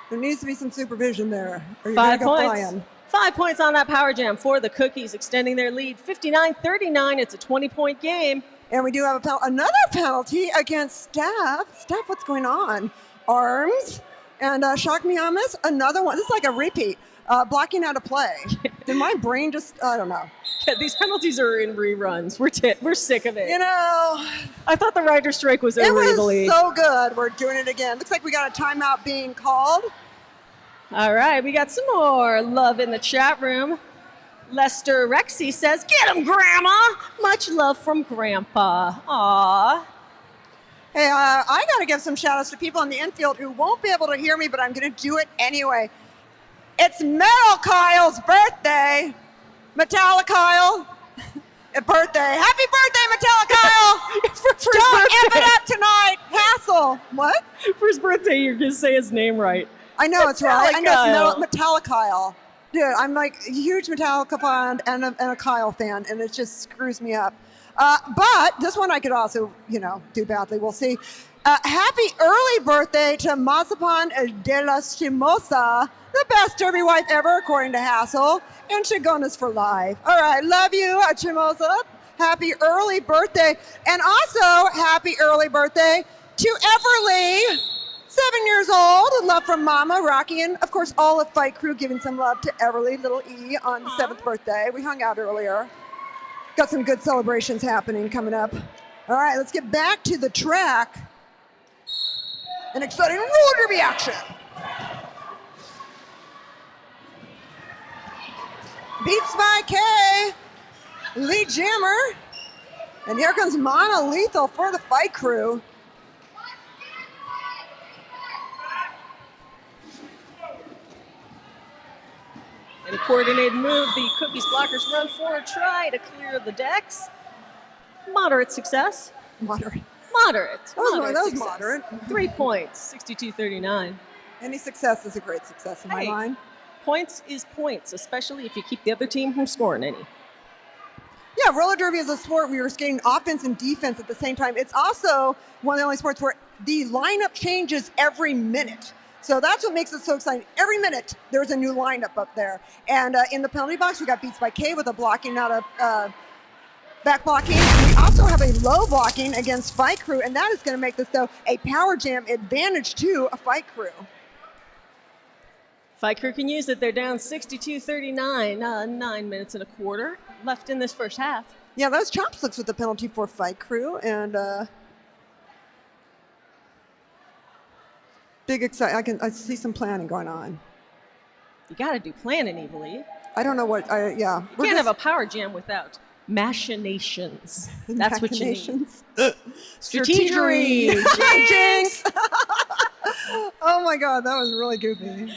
There needs to be some supervision there. Or 5 points. 5 points on that power jam for the Cookies, extending their lead 59-39. It's a 20-point game. And we do have another penalty against Steph. Steph, what's going on? Arms. And Shock Me Amas, another one. This is like a repeat. Blocking out of play. Did my brain just, I don't know. Yeah, these penalties are in reruns. We're sick of it. You know. I thought the writer strike was over. It was so good. We're doing it again. Looks like we got a timeout being called. All right, we got some more love in the chat room. Lester Rexy says, get him, Grandma. Much love from Grandpa. Aw. Hey, I got to give some shout outs to people in the infield who won't be able to hear me, but I'm going to do it anyway. It's Metal Kyle's birthday. Metallic Kyle. Birthday. Happy birthday, Metallic Kyle. Don't F it up tonight. Hassle. What? For his birthday, you're going to say his name right. I know it's right. I know it's Metallic Kyle. Dude, I'm like a huge Metallica fan and a Kyle fan, and it just screws me up. But this one I could also, do badly. We'll see. Happy early birthday to Mazapan de la Chimosa, the best derby wife ever, according to Hassel, and Chigonas for life. All right, love you, Chimosa. Happy early birthday. And also, happy early birthday to Everly. 7 years old, love from Mama, Rocky, and of course all of Fight Crew giving some love to Everly, little E, on the 7th birthday. We hung out earlier. Got some good celebrations happening coming up. All right, let's get back to the track. An exciting roller derby action. Beats by K, lead jammer. And here comes Monolethal for the Fight Crew. In a coordinated move, the Cookies blockers run forward, try to clear the decks. Moderate success. Moderate. That was moderate. 3 points, 62-39. Any success is a great success in my mind. Points is points, especially if you keep the other team from scoring any. Yeah, roller derby is a sport where you're skating offense and defense at the same time. It's also one of the only sports where the lineup changes every minute. So that's what makes it so exciting. Every minute, there's a new lineup up there. And in the penalty box, we got Beats by K with a blocking out of back blocking. We also have a low blocking against Fight Crew, and that is going to make this, though, a power jam advantage to a Fight Crew. Fight Crew can use it. They're down 62-39, 9 minutes and a quarter left in this first half. Yeah, those chopsticks with the penalty for Fight Crew, and big excitement. I see some planning going on. You got to do planning, Evilly. I don't know what. You can't have a power jam without machinations. That's what you need. Strategery. Jinx. Oh my God, that was really goofy.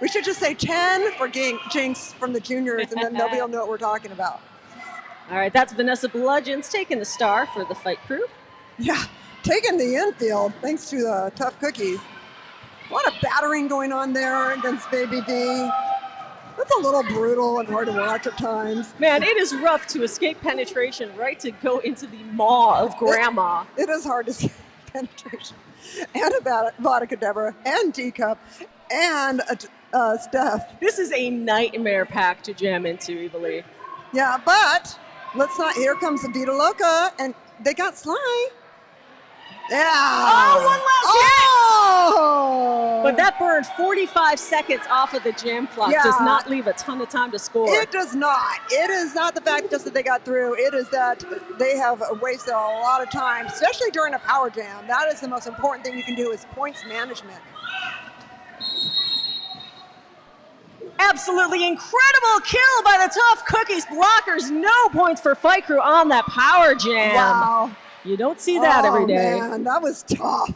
We should just say 10 for Jinx from the juniors, and then nobody will know what we're talking about. All right, that's Vanessa Bludgeons taking the star for the fight crew. Yeah, taking the infield thanks to the tough cookies. A lot of battering going on there against Baby V. That's a little brutal and hard to watch at times. Man, it is rough to escape penetration, right? To go into the maw of grandma. It is hard to escape penetration. And Avada Kedavra, and Teacup, and Steph. This is a nightmare pack to jam into, Evilly. Yeah, but let's not. Here comes the Vita Loca, and they got Sly. Yeah. Oh, one last hit! Oh! But that burned 45 seconds off of the jam clock. Yeah. Does not leave a ton of time to score. It does not. It is not the fact just that they got through. It is that they have wasted a lot of time, especially during a power jam. That is the most important thing you can do is points management. Absolutely incredible kill by the Tough Cookies blockers. No points for Fight Crew on that power jam. Wow. You don't see that every day. Oh, man, that was tough.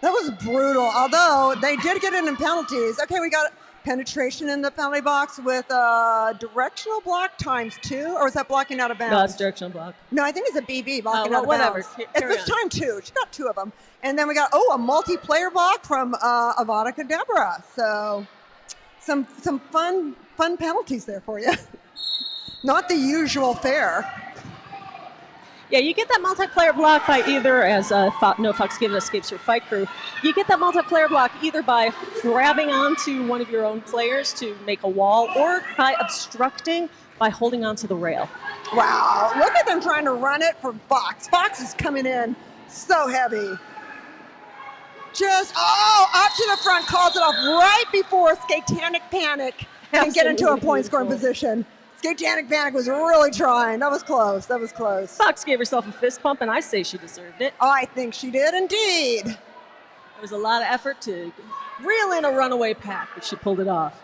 That was brutal, although they did get it in penalties. Okay, we got penetration in the penalty box with directional block ×2, or is that blocking out of bounds? No, it's directional block. No, I think it's a BB blocking out of whatever. bounds. It was ×2. She got 2 of them. And then we got, a multiplayer block from Avada Kedavra. So some fun penalties there for you. Not the usual fare. Yeah, you get that multiplayer block by either, as No Fox Given escapes your Fight Crew, you get that multiplayer block either by grabbing onto one of your own players to make a wall, or by obstructing by holding onto the rail. Wow, look at them trying to run it for Fox. Fox is coming in so heavy. Just, up to the front, calls it off right before Skatanic Panic can get into a point-scoring position. Skatanic Panic was really trying. That was close. Fox gave herself a fist pump, and I say she deserved it. I think she did indeed. There was a lot of effort to reel in a runaway pack, but she pulled it off.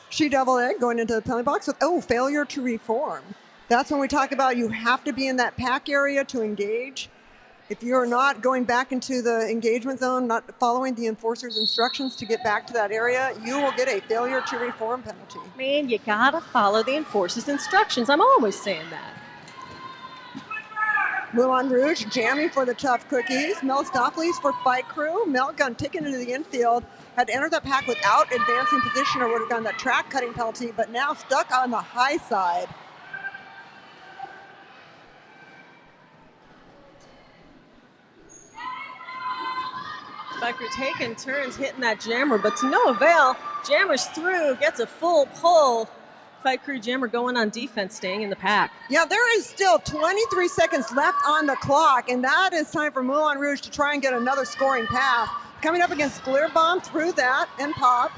She doubled it going into the penalty box with, failure to reform. That's when we talk about you have to be in that pack area to engage. If you're not going back into the engagement zone, not following the enforcer's instructions to get back to that area, you will get a failure to reform penalty. Man, you gotta follow the enforcer's instructions. I'm always saying that. Moulin Rouge jamming for the Tough Cookies. Mel Stoffley's for Fight Crew. Mel gun taken into the infield. Had entered the pack without advancing position or would have gotten that track cutting penalty, but now stuck on the high side. Fight Crew taking turns hitting that jammer, but to no avail. Jammer's through, gets a full pull. Fight Crew jammer going on defense, staying in the pack. Yeah, there is still 23 seconds left on the clock, and that is time for Moulin Rouge to try and get another scoring pass. Coming up against Glare Bomb through that and pop.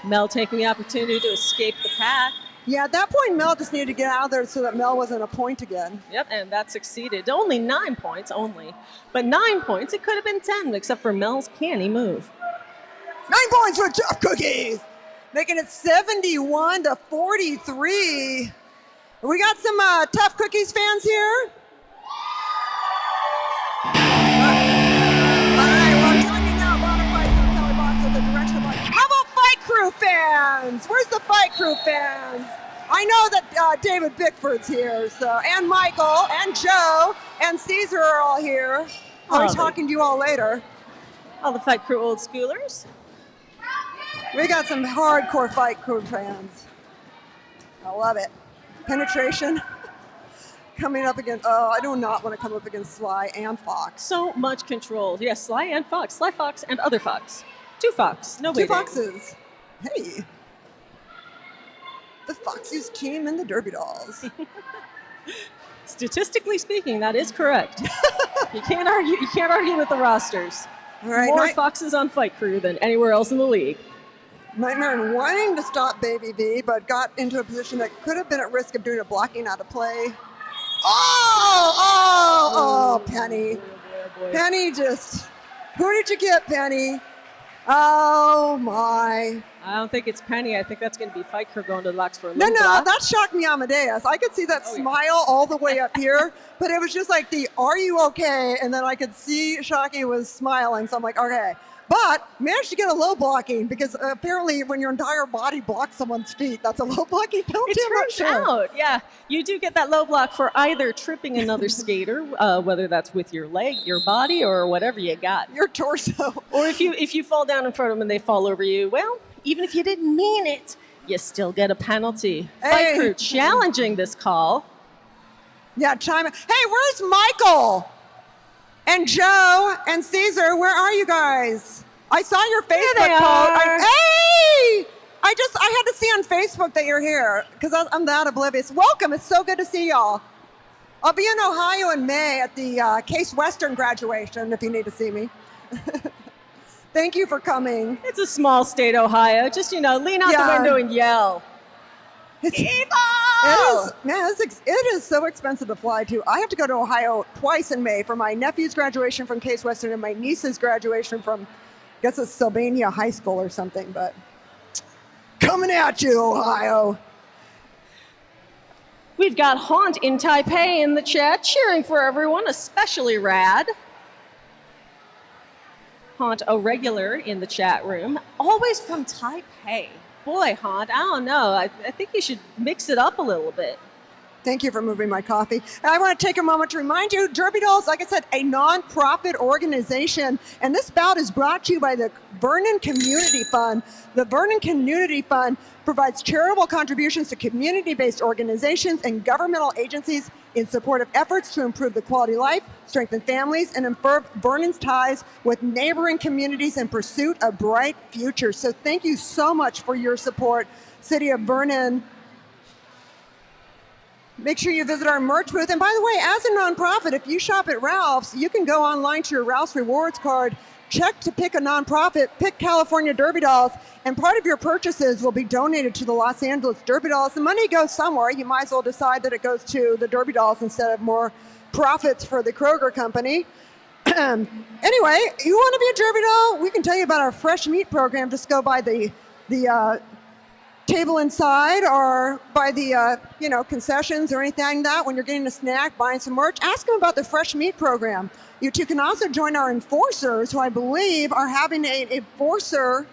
Mel taking the opportunity to escape the pack. Yeah, at that point, Mel just needed to get out of there so that Mel wasn't a point again. Yep, and that succeeded. Only 9 points, only. But 9 points, it could have been 10, except for Mel's canny move. 9 points for Tough Cookies, making it 71-43. We got some Tough Cookies fans here. All right, well, I'm telling you now, modified to the Kelly box with the directional box. How about Fight Crew fans? Where's the Fight Crew fans? I know that David Bickford's here, and Michael, and Joe, and Caesar are all here. I'll be talking to you all later. All the Fight Crew old schoolers. We got some hardcore Fight Crew fans. I love it. Penetration. Coming up against, I do not want to come up against Sly and Fox. So much control. Yes, Sly and Fox. Sly Fox and other Fox. 2 Fox. No 2 Foxes. Hey. The Foxies team and the Derby Dolls. Statistically speaking, that is correct. You can't argue with the rosters. All right, More Foxes on Fight Crew than anywhere else in the league. Nightmare wanting to stop Baby V, but got into a position that could have been at risk of doing a blocking out of play. Penny. Penny just, who did you get, Penny? Oh my. I don't think it's Penny. I think that's going to be Fight Crew going to the box for a No, low no, block. that shocked me, Amadeus. I could see that smile all the way up here, but it was just like the, are you okay? And then I could see Shockey was smiling, so I'm like, okay. But managed to get a low blocking because apparently when your entire body blocks someone's feet, that's a low blocking penalty. It turns out, yeah, you do get that low block for either tripping another skater, whether that's with your leg, your body, or whatever you got. Your torso. Or if you fall down in front of them and they fall over you, well, even if you didn't mean it, you still get a penalty. Hey. Fight Crew challenging this call. Yeah, chime in. Hey, where's Michael? And Joe and Caesar, where are you guys? I saw your Facebook they post. are. Hey! I had to see on Facebook that you're here because I'm that oblivious. Welcome. It's so good to see y'all. I'll be in Ohio in May at the Case Western graduation if you need to see me. Thank you for coming. It's a small state, Ohio. Just, lean out the window and yell. Evil! It is so expensive to fly to. I have to go to Ohio twice in May for my nephew's graduation from Case Western and my niece's graduation from, I guess it's Sylvania High School or something, but coming at you, Ohio. We've got Haunt in Taipei in the chat, cheering for everyone, especially Rad. Haunt, a regular in the chat room, always from Taipei. Boy, Haunt, I don't know. I think you should mix it up a little bit. Thank you for moving my coffee. And I want to take a moment to remind you, Derby Dolls, like I said, a non-profit organization. And this bout is brought to you by the Vernon Community Fund. The Vernon Community Fund provides charitable contributions to community-based organizations and governmental agencies in support of efforts to improve the quality of life, strengthen families, and improve Vernon's ties with neighboring communities in pursuit of bright futures. So thank you so much for your support, City of Vernon. Make sure you visit our merch booth. And by the way, as a nonprofit, if you shop at Ralph's, you can go online to your Ralph's Rewards card, check to pick a nonprofit, pick California Derby Dolls, and part of your purchases will be donated to the Los Angeles Derby Dolls. The money goes somewhere. You might as well decide that it goes to the Derby Dolls instead of more profits for the Kroger company. Anyway, you want to be a Derby Doll? We can tell you about our fresh meat program. Just go by the table inside or by the concessions or anything like that when you're getting a snack, buying some merch. Ask them about the fresh meat program. You two can also join our enforcers, who I believe are having an enforcer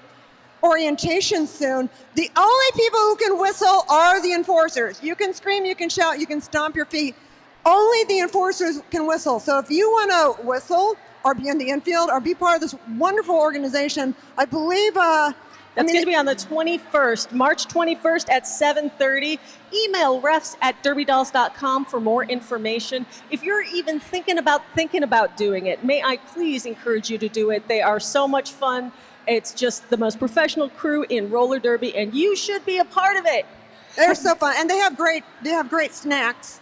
orientation soon. The only people who can whistle are the enforcers. You can scream, you can shout, you can stomp your feet. Only the enforcers can whistle. So if you want to whistle or be in the infield or be part of this wonderful organization, I believe That's going to be on the 21st, March 21st at 7:30. Email refs@derbydolls.com for more information. If you're even thinking about doing it, may I please encourage you to do it. They are so much fun. It's just the most professional crew in roller derby, and you should be a part of it. They're so fun, and they have great snacks.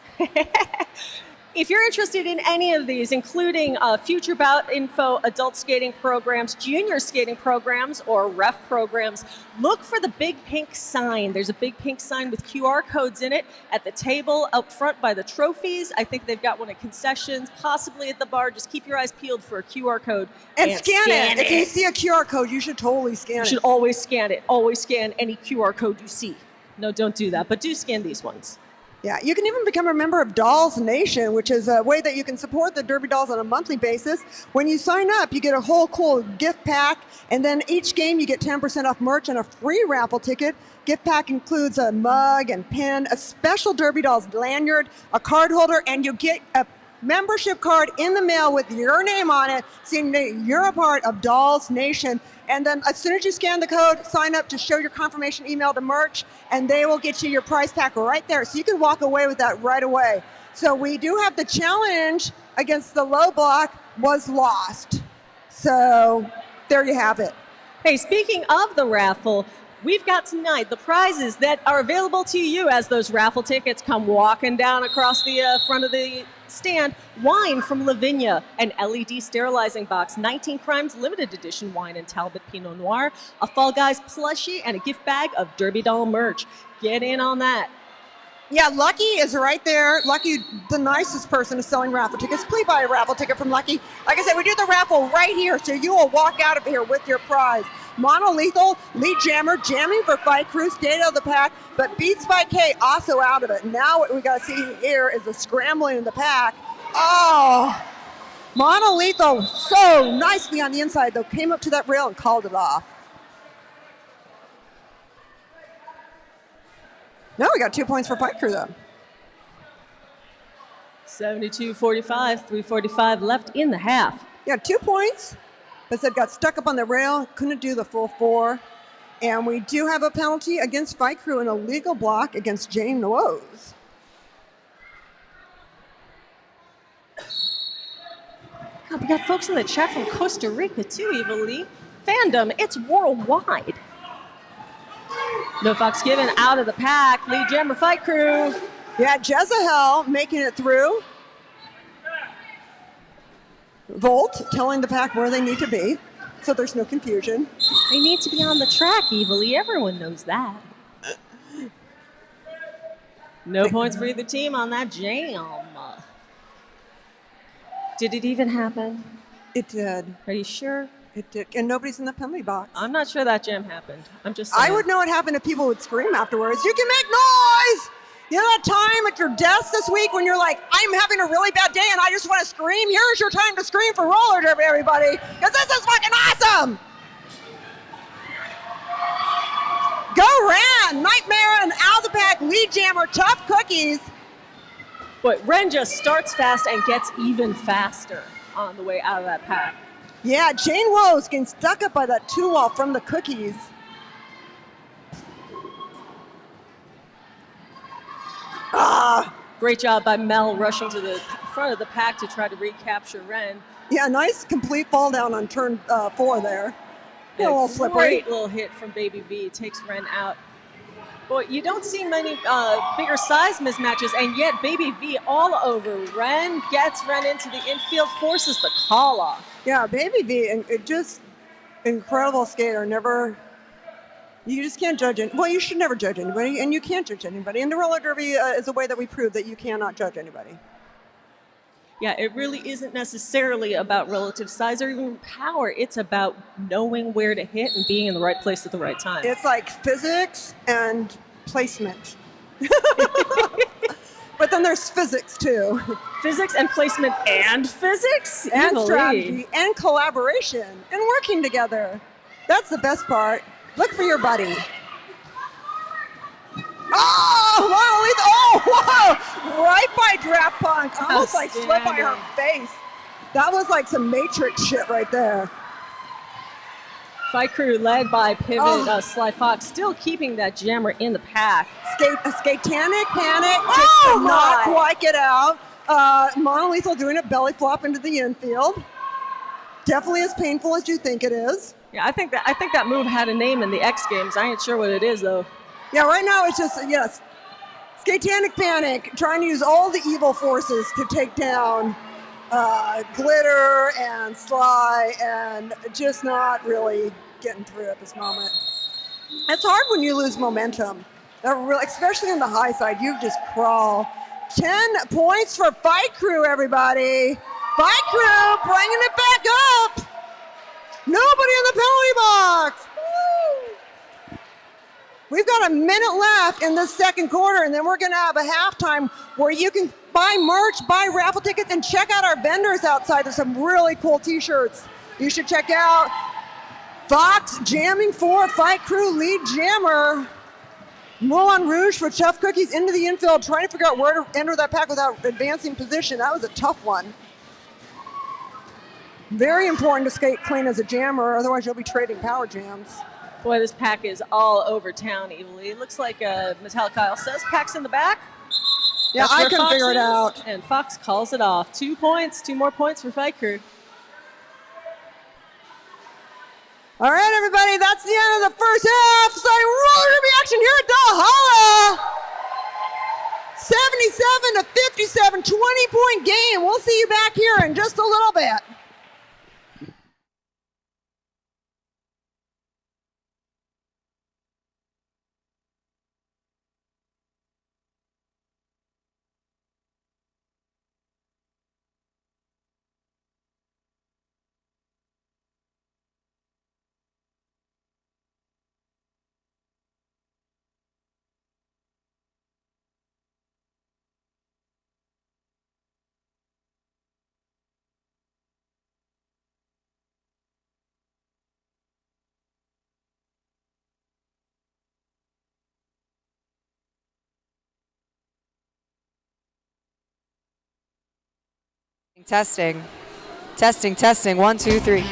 If you're interested in any of these, including future bout info, adult skating programs, junior skating programs, or ref programs, look for the big pink sign. There's a big pink sign with QR codes in it at the table out front by the trophies. I think they've got one at concessions, possibly at the bar. Just keep your eyes peeled for a QR code. And scan it. If you see a QR code, you should totally scan it. You should always scan it. Always scan any QR code you see. No, don't do that, but do scan these ones. Yeah, you can even become a member of Dolls Nation, which is a way that you can support the Derby Dolls on a monthly basis. When you sign up, you get a whole cool gift pack, and then each game you get 10% off merch and a free raffle ticket. Gift pack includes a mug and pin, a special Derby Dolls lanyard, a card holder, and you get a membership card in the mail with your name on it, saying that you're a part of Dolls Nation. And then as soon as you scan the code, sign up to show your confirmation email to merch, and they will get you your prize pack right there. So you can walk away with that right away. So we do have the challenge against the low block was lost. So there you have it. Hey, speaking of the raffle, we've got tonight the prizes that are available to you as those raffle tickets come walking down across the front of the stand. Wine from Lavinia, an LED sterilizing box, 19 Crimes limited edition wine and Talbot Pinot Noir, a Fall Guys plushie, and a gift bag of Derby Doll merch. Get in on that. Yeah, Lucky is right there. Lucky, the nicest person, is selling raffle tickets. Please buy a raffle ticket from Lucky. Like I said, we do the raffle right here, so you will walk out of here with your prize. Monolethal, lead jammer, jamming for Fight Crew, stayed out of the pack, but beats by K also out of it. Now what we got to see here is the scrambling in the pack. Oh, Monolethal so nicely on the inside, though, came up to that rail and called it off. Now we got 2 points for Fight Crew, though. 72-45, 3:45 left in the half. Yeah, 2 points. But said got stuck up on the rail, couldn't do the full 4. And we do have a penalty against Fight Crew, an illegal block against Jane Woes. God, we got folks in the chat from Costa Rica too, Evil Lee. Fandom, it's worldwide. No Fox given out of the pack. Lead jammer Fight Crew. Yeah, Jezahel making it through. Volt telling the pack where they need to be, so there's no confusion. They need to be on the track, Evil Lee. Everyone knows that. No points for either team on that jam. Did it even happen? It did. Are you sure? It did. And nobody's in the penalty box. I'm not sure that jam happened. I'm just saying. I would know what happened if people would scream afterwards. You can make noise! You know that time at your desk this week when you're like, I'm having a really bad day and I just want to scream? Here's your time to scream for roller derby, everybody, because this is fucking awesome! Go Ran! Nightmare and out of the pack, lead jammer, tough cookies. But Ren just starts fast and gets even faster on the way out of that pack. Yeah, Jane Woes getting stuck up by that 2-wall from the cookies. Great job by Mel rushing to the front of the pack to try to recapture Ren. Yeah, nice complete fall down on turn 4 there. A little slippery. Great little hit from Baby V. Takes Ren out. Boy, you don't see many bigger size mismatches, and yet Baby V all over Ren, gets Ren into the infield, forces the call off. Yeah, Baby V, just incredible skater. Never, you just can't judge it. Well, you should never judge anybody, and you can't judge anybody. And the roller derby is a way that we prove that you cannot judge anybody. Yeah, it really isn't necessarily about relative size or even power. It's about knowing where to hit and being in the right place at the right time. It's like physics and placement. But then there's physics, too. Physics and placement and physics? And strategy and collaboration and working together. That's the best part. Look for your buddy. Oh, whoa! Right by Draft Punk. Almost like slipped by her face. That was like some Matrix shit right there. Fight Crew led by Pivot, Sly Fox, still keeping that jammer in the pack. Skatanic Panic just could not quite get out. Monolethal doing a belly flop into the infield. Definitely as painful as you think it is. Yeah, I think that move had a name in the X Games. I ain't sure what it is though. Yeah, right now it's just, yes, Skatanic Panic, trying to use all the evil forces to take down Glitter and Sly, and just not really getting through at this moment. It's hard when you lose momentum, especially on the high side. You just crawl. 10 points for Fight Crew, everybody. Fight Crew bringing it back up. Nobody in the penalty box. Woo! We've got a minute left in this second quarter, and then we're going to have a halftime where you can buy merch, buy raffle tickets, and check out our vendors outside. There's some really cool t-shirts you should check out. Fox jamming for Fight Crew lead jammer. Moulin Rouge for Tough Cookies into the infield, trying to figure out where to enter that pack without advancing position. That was a tough one. Very important to skate clean as a jammer, otherwise you'll be trading power jams. Boy, this pack is all over town, evilly. It looks like Metallic Kyle says pack's in the back. Yeah, That's I where couldn't Fox figure it is, out. And Fox calls it off. 2 points, 2 more points for Fight Crew. All right, everybody, that's the end of the first half. So roller derby action here at Valhalla. 77-57, 20-point game. We'll see you back here in just a little bit. Testing. Testing, testing. 1, 2, 3.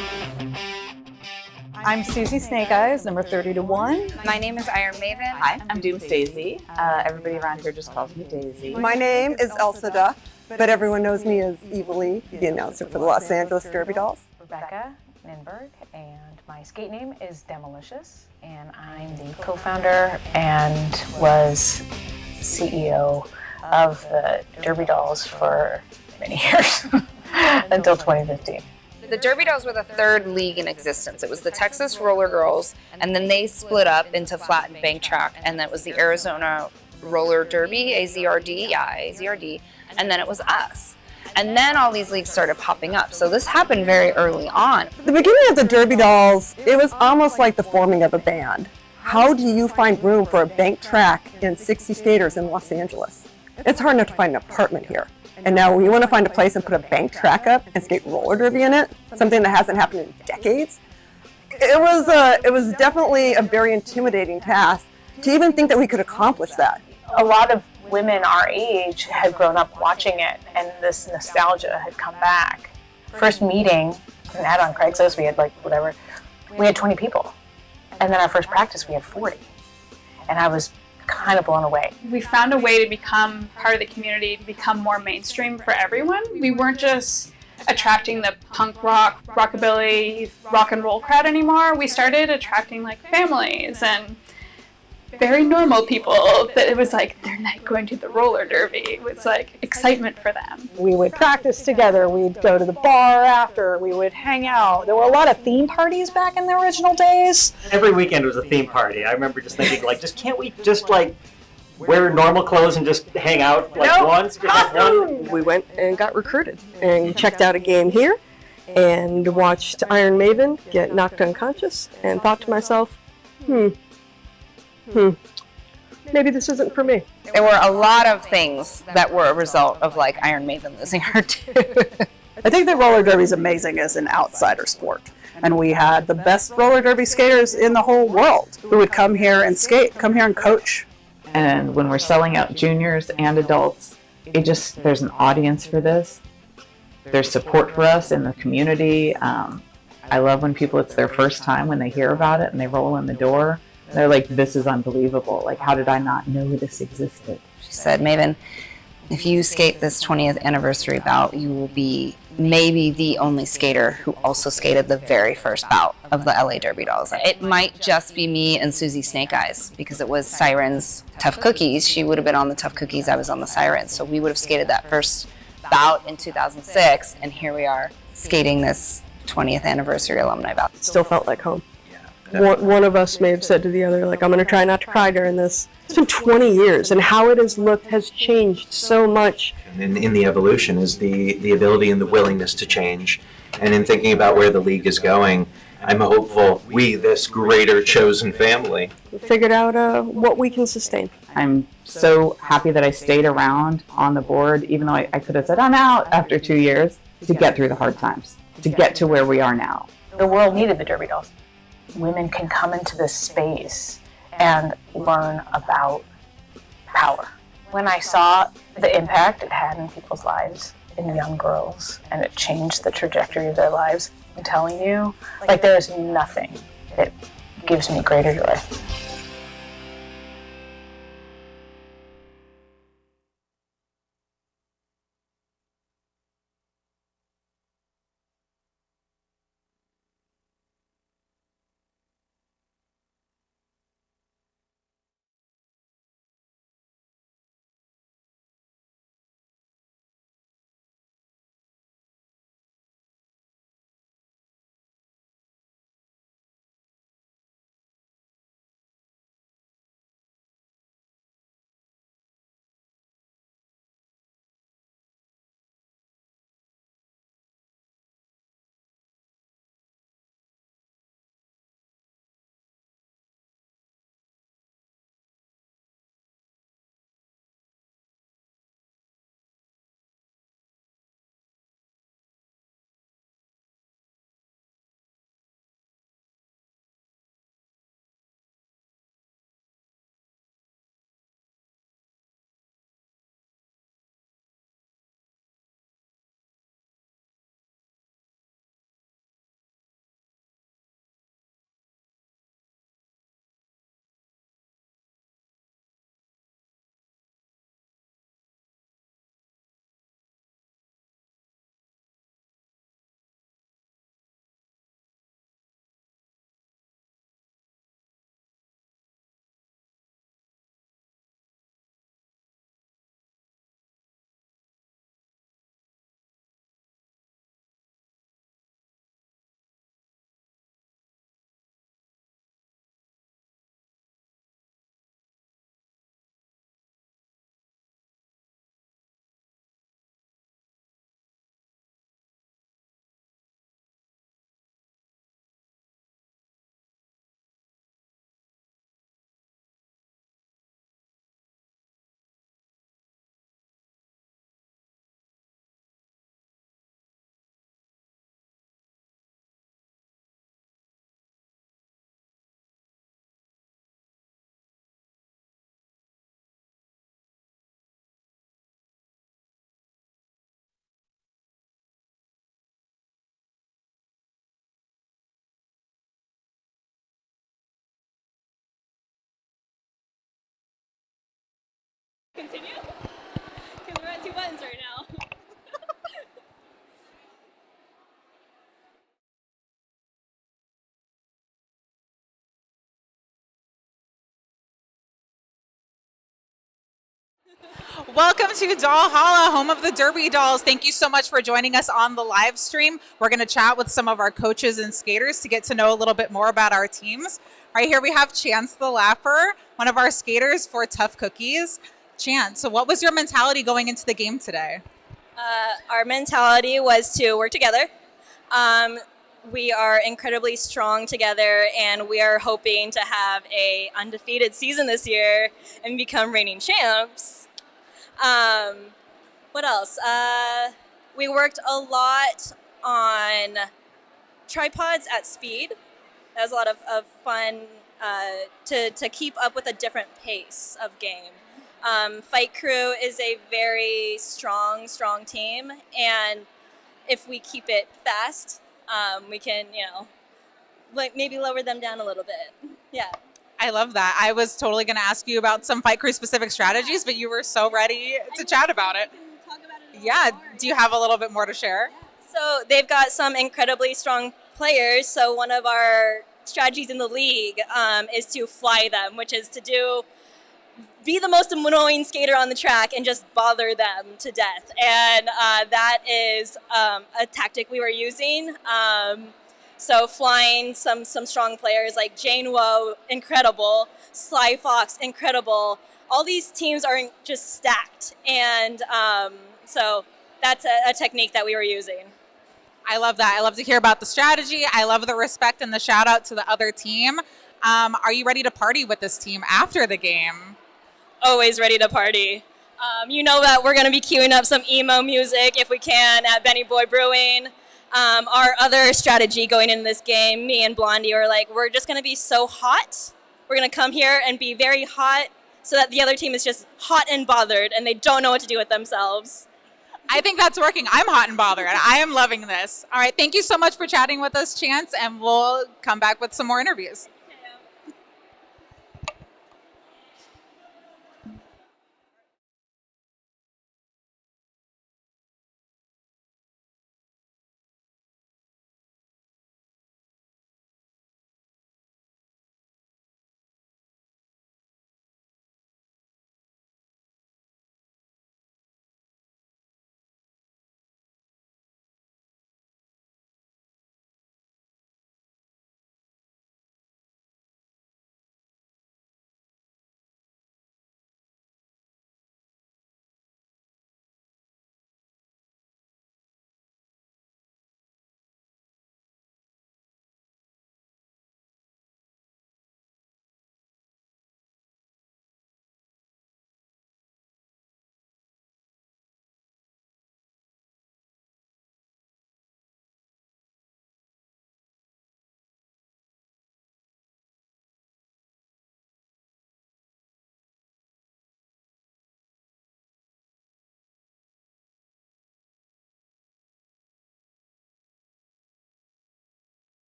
I'm Susie Snake Eyes, number 30-1. My name is Iron Maven. Hi, I'm Doomsdaisy. Everybody around here just calls me Daisy. My name is Elsa Duff, but everyone knows me as Evil Lee, the announcer for the Los Angeles Derby Dolls. Rebecca Ninberg, and my skate name is Demolicious, and I'm the co-founder and was CEO of the Derby Dolls for many years, until 2015. The Derby Dolls were the third league in existence. It was the Texas Roller Girls, and then they split up into flat and bank track, and that was the Arizona Roller Derby, AZRD, and then it was us. And then all these leagues started popping up. So this happened very early on. At the beginning of the Derby Dolls, it was almost like the forming of a band. How do you find room for a bank track and 60 skaters in Los Angeles? It's hard enough to find an apartment here. And now you want to find a place and put a bank track up and skate roller derby in it, something that hasn't happened in decades. It was definitely a very intimidating task to even think that we could accomplish that. A lot of women our age had grown up watching it, and this nostalgia had come back. First meeting, an ad on Craigslist, we had we had 20 people. And then our first practice, we had 40. And I was kind of blown away. We found a way to become part of the community, to become more mainstream for everyone. We weren't just attracting the punk rock, rockabilly, rock and roll crowd anymore. We started attracting families and very normal people that it was their night going to the roller derby. It was excitement for them. We would practice together, we'd go to the bar after, we would hang out. There were a lot of theme parties back in the original days. Every weekend was a theme party. I remember just thinking, can't we just wear normal clothes and just hang out once? One. We went and got recruited and checked out a game here and watched Iron Maven get knocked unconscious and thought to myself, maybe this isn't for me. There were a lot of things that were a result of Iron Maven losing her tooth. I think that roller derby is amazing as an outsider sport. And we had the best roller derby skaters in the whole world who would come here and skate, come here and coach. And when we're selling out juniors and adults, there's an audience for this. There's support for us in the community. I love when it's their first time when they hear about it and they roll in the door. They're like, this is unbelievable. How did I not know this existed? She said, Maven, if you skate this 20th anniversary bout, you will be maybe the only skater who also skated the very first bout of the LA Derby Dolls. It might just be me and Susie Snake Eyes, because it was Siren's Tough Cookies. She would have been on the Tough Cookies, I was on the Sirens. So we would have skated that first bout in 2006, and here we are skating this 20th anniversary alumni bout. Still felt like home. One of us may have said to the other, I'm going to try not to cry during this. It's been 20 years, and how it has looked has changed so much. And in the evolution is the ability and the willingness to change. And in thinking about where the league is going, I'm hopeful we, this greater chosen family, figured out what we can sustain. I'm so happy that I stayed around on the board, even though I could have said, I'm out after 2 years, to get through the hard times, to get to where we are now. The world needed the Derby Dolls. Women can come into this space and learn about power. When I saw the impact it had in people's lives, in young girls, and it changed the trajectory of their lives, I'm telling you, there is nothing that gives me greater joy. Continue? Because we're at 2 buttons right now. Welcome to Doll Holla, home of the Derby Dolls. Thank you so much for joining us on the live stream. We're going to chat with some of our coaches and skaters to get to know a little bit more about our teams. Right here we have Chance the Lapper, one of our skaters for Tough Cookies. Chance, so what was your mentality going into the game today? Our mentality was to work together. We are incredibly strong together, and we are hoping to have a undefeated season this year and become reigning champs. What else? We worked a lot on tripods at speed. That was a lot of fun to keep up with a different pace of game. Fight Crew is a very strong team, and if we keep it fast, we can, like maybe lower them down a little bit. Yeah. I love that. I was totally going to ask you about some Fight Crew specific strategies, but you were so ready to chat about it. Yeah. Do you have a little bit more to share? So they've got some incredibly strong players. So one of our strategies in the league is to fly them, which is to be the most annoying skater on the track and just bother them to death. And that is a tactic we were using. So flying some strong players like Jane Woe, incredible. Sly Fox, incredible. All these teams are just stacked. And so that's a technique that we were using. I love that. I love to hear about the strategy. I love the respect and the shout out to the other team. Are you ready to party with this team after the game? Always ready to party. You know that we're going to be queuing up some emo music if we can at Benny Boy Brewing. Our other strategy going into this game, me and Blondie are like, we're just going to be so hot. We're going to come here and be very hot so that the other team is just hot and bothered and they don't know what to do with themselves. I think that's working. I'm hot and bothered. I am loving this. All right. Thank you so much for chatting with us, Chance, and we'll come back with some more interviews.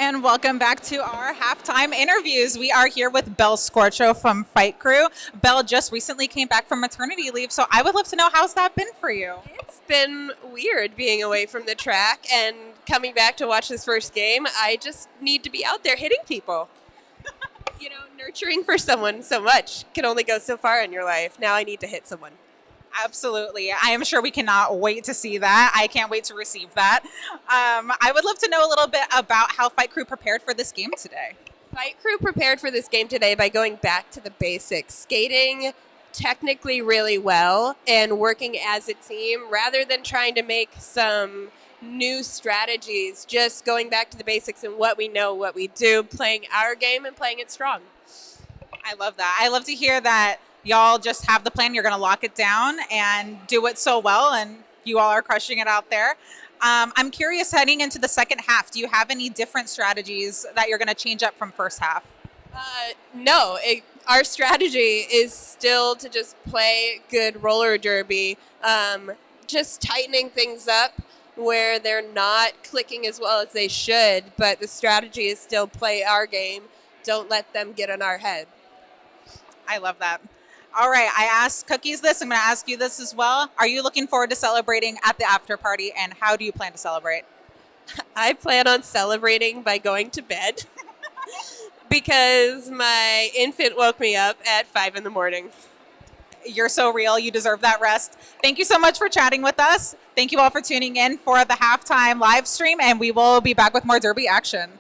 and welcome back to our halftime interviews. We are here with Belle Scorcho from Fight Crew. Belle just recently came back from maternity leave, so I would love to know, how's that been for you? It's been weird being away from the track and coming back to watch this first game. I just need to be out there hitting people. You know, nurturing for someone so much can only go so far in your life. Now I need to hit someone. Absolutely. I am sure we cannot wait to see that. I can't wait to receive that. I would love to know a little bit about how Fight Crew prepared for this game today. Fight Crew prepared for this game today by going back to the basics, skating technically really well and working as a team rather than trying to make some new strategies, just going back to the basics and what we know, what we do, playing our game and playing it strong. I love that. I love to hear that y'all just have the plan, you're going to lock it down and do it so well, and you all are crushing it out there. I'm curious, heading into the second half, do you have any different strategies that you're going to change up from first half? No, our strategy is still to just play good roller derby, just tightening things up where they're not clicking as well as they should, but the strategy is still play our game. Don't let them get in our head. I love that. All right, I asked Cookies this. I'm going to ask you this as well. Are you looking forward to celebrating at the after party, and how do you plan to celebrate? I plan on celebrating by going to bed because my infant woke me up at 5 in the morning. You're so real. You deserve that rest. Thank you so much for chatting with us. Thank you all for tuning in for the halftime live stream, and we will be back with more Derby action.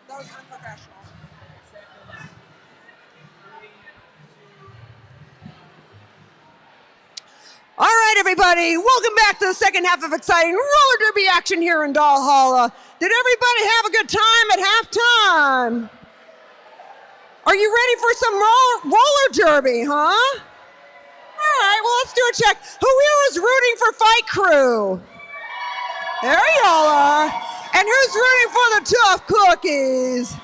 That was unprofessional. All right, everybody, welcome back to the second half of exciting roller derby action here in Valhalla. Did everybody have a good time at halftime? Are you ready for some roller derby, huh? All right, well, let's do a check. Who here is rooting for Fight Crew? There y'all are. And who's rooting for the Tough Cookies?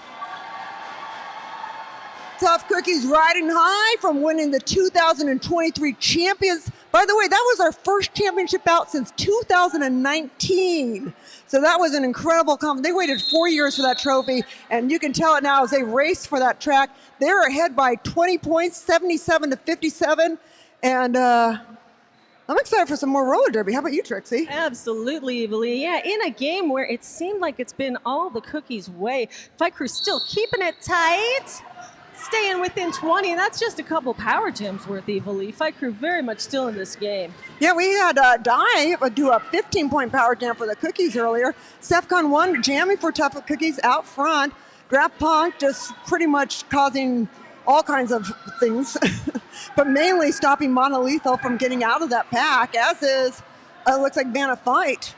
Tough Cookies riding high from winning the 2023 champions. By the way, that was our first championship bout since 2019. So that was an incredible They waited 4 years for that trophy, and you can tell it now as they raced for that track. They were ahead by 20 points, 77-57. And I'm excited for some more roller derby. How about you, Trixie? Absolutely, Evilly. Yeah, in a game where it seemed like it's been all the Cookies' way. Fight Crew still keeping it tight. Staying within 20, and that's just a couple power gems worth, Evilly. Fight Crew very much still in this game. Yeah, we had Di do a 15-point power jam for the Cookies earlier. Stefcon won, jamming for Tough Cookies out front. Grab Punk just pretty much causing all kinds of things, but mainly stopping Monolethal from getting out of that pack, as is, looks like Vanna Fight.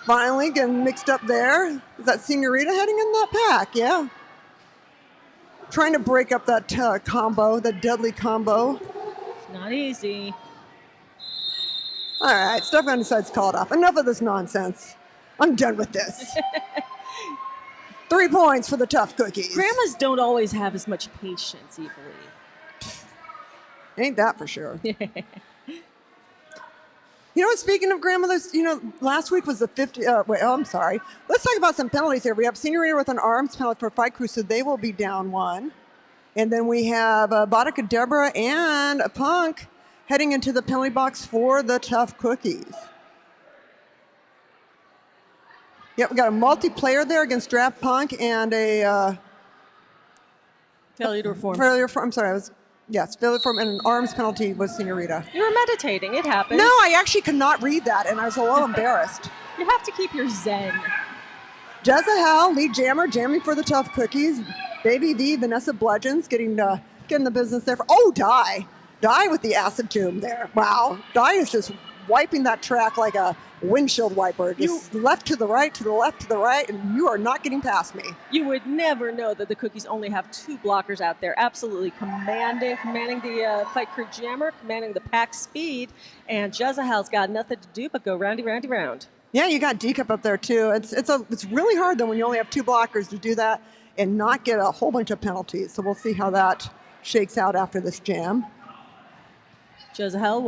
Finally getting mixed up there. Is that Senorita heading in that pack? Yeah. Trying to break up that combo, that deadly combo. It's not easy. All right, Stefan decides to call it off. Enough of this nonsense. I'm done with this. 3 points for the Tough Cookies. Grandmas don't always have as much patience, Evilly. Ain't that for sure. You know what, speaking of grandmothers, last week was the 50, I'm sorry. Let's talk about some penalties here. We have Senorita with an arms penalty for Fight Crew, so they will be down 1. And then we have Boudica Deborah and a Punk heading into the penalty box for the Tough Cookies. Yep, we got a multiplayer there against Draft Punk and a... failure to reform. Failure to reform and an arms penalty was Senorita. You were meditating, it happens. No, I actually could not read that, and I was a little embarrassed. You have to keep your zen. Jezahel, lead jammer, jamming for the Tough Cookies. Baby V, Vanessa Bludgeons, getting the business there. Di with the acid tomb there. Wow, Di is just wiping that track like a windshield wiper. Just left to the right, to the left, to the right, and you are not getting past me. You would never know that the Cookies only have 2 blockers out there. Absolutely commanding the Fight Crew jammer, commanding the pack speed, and Jezahel's got nothing to do but go roundy, roundy, round. Yeah, you got D-Cup up there too. It's really hard though when you only have 2 blockers to do that and not get a whole bunch of penalties. So we'll see how that shakes out after this jam. Jezahel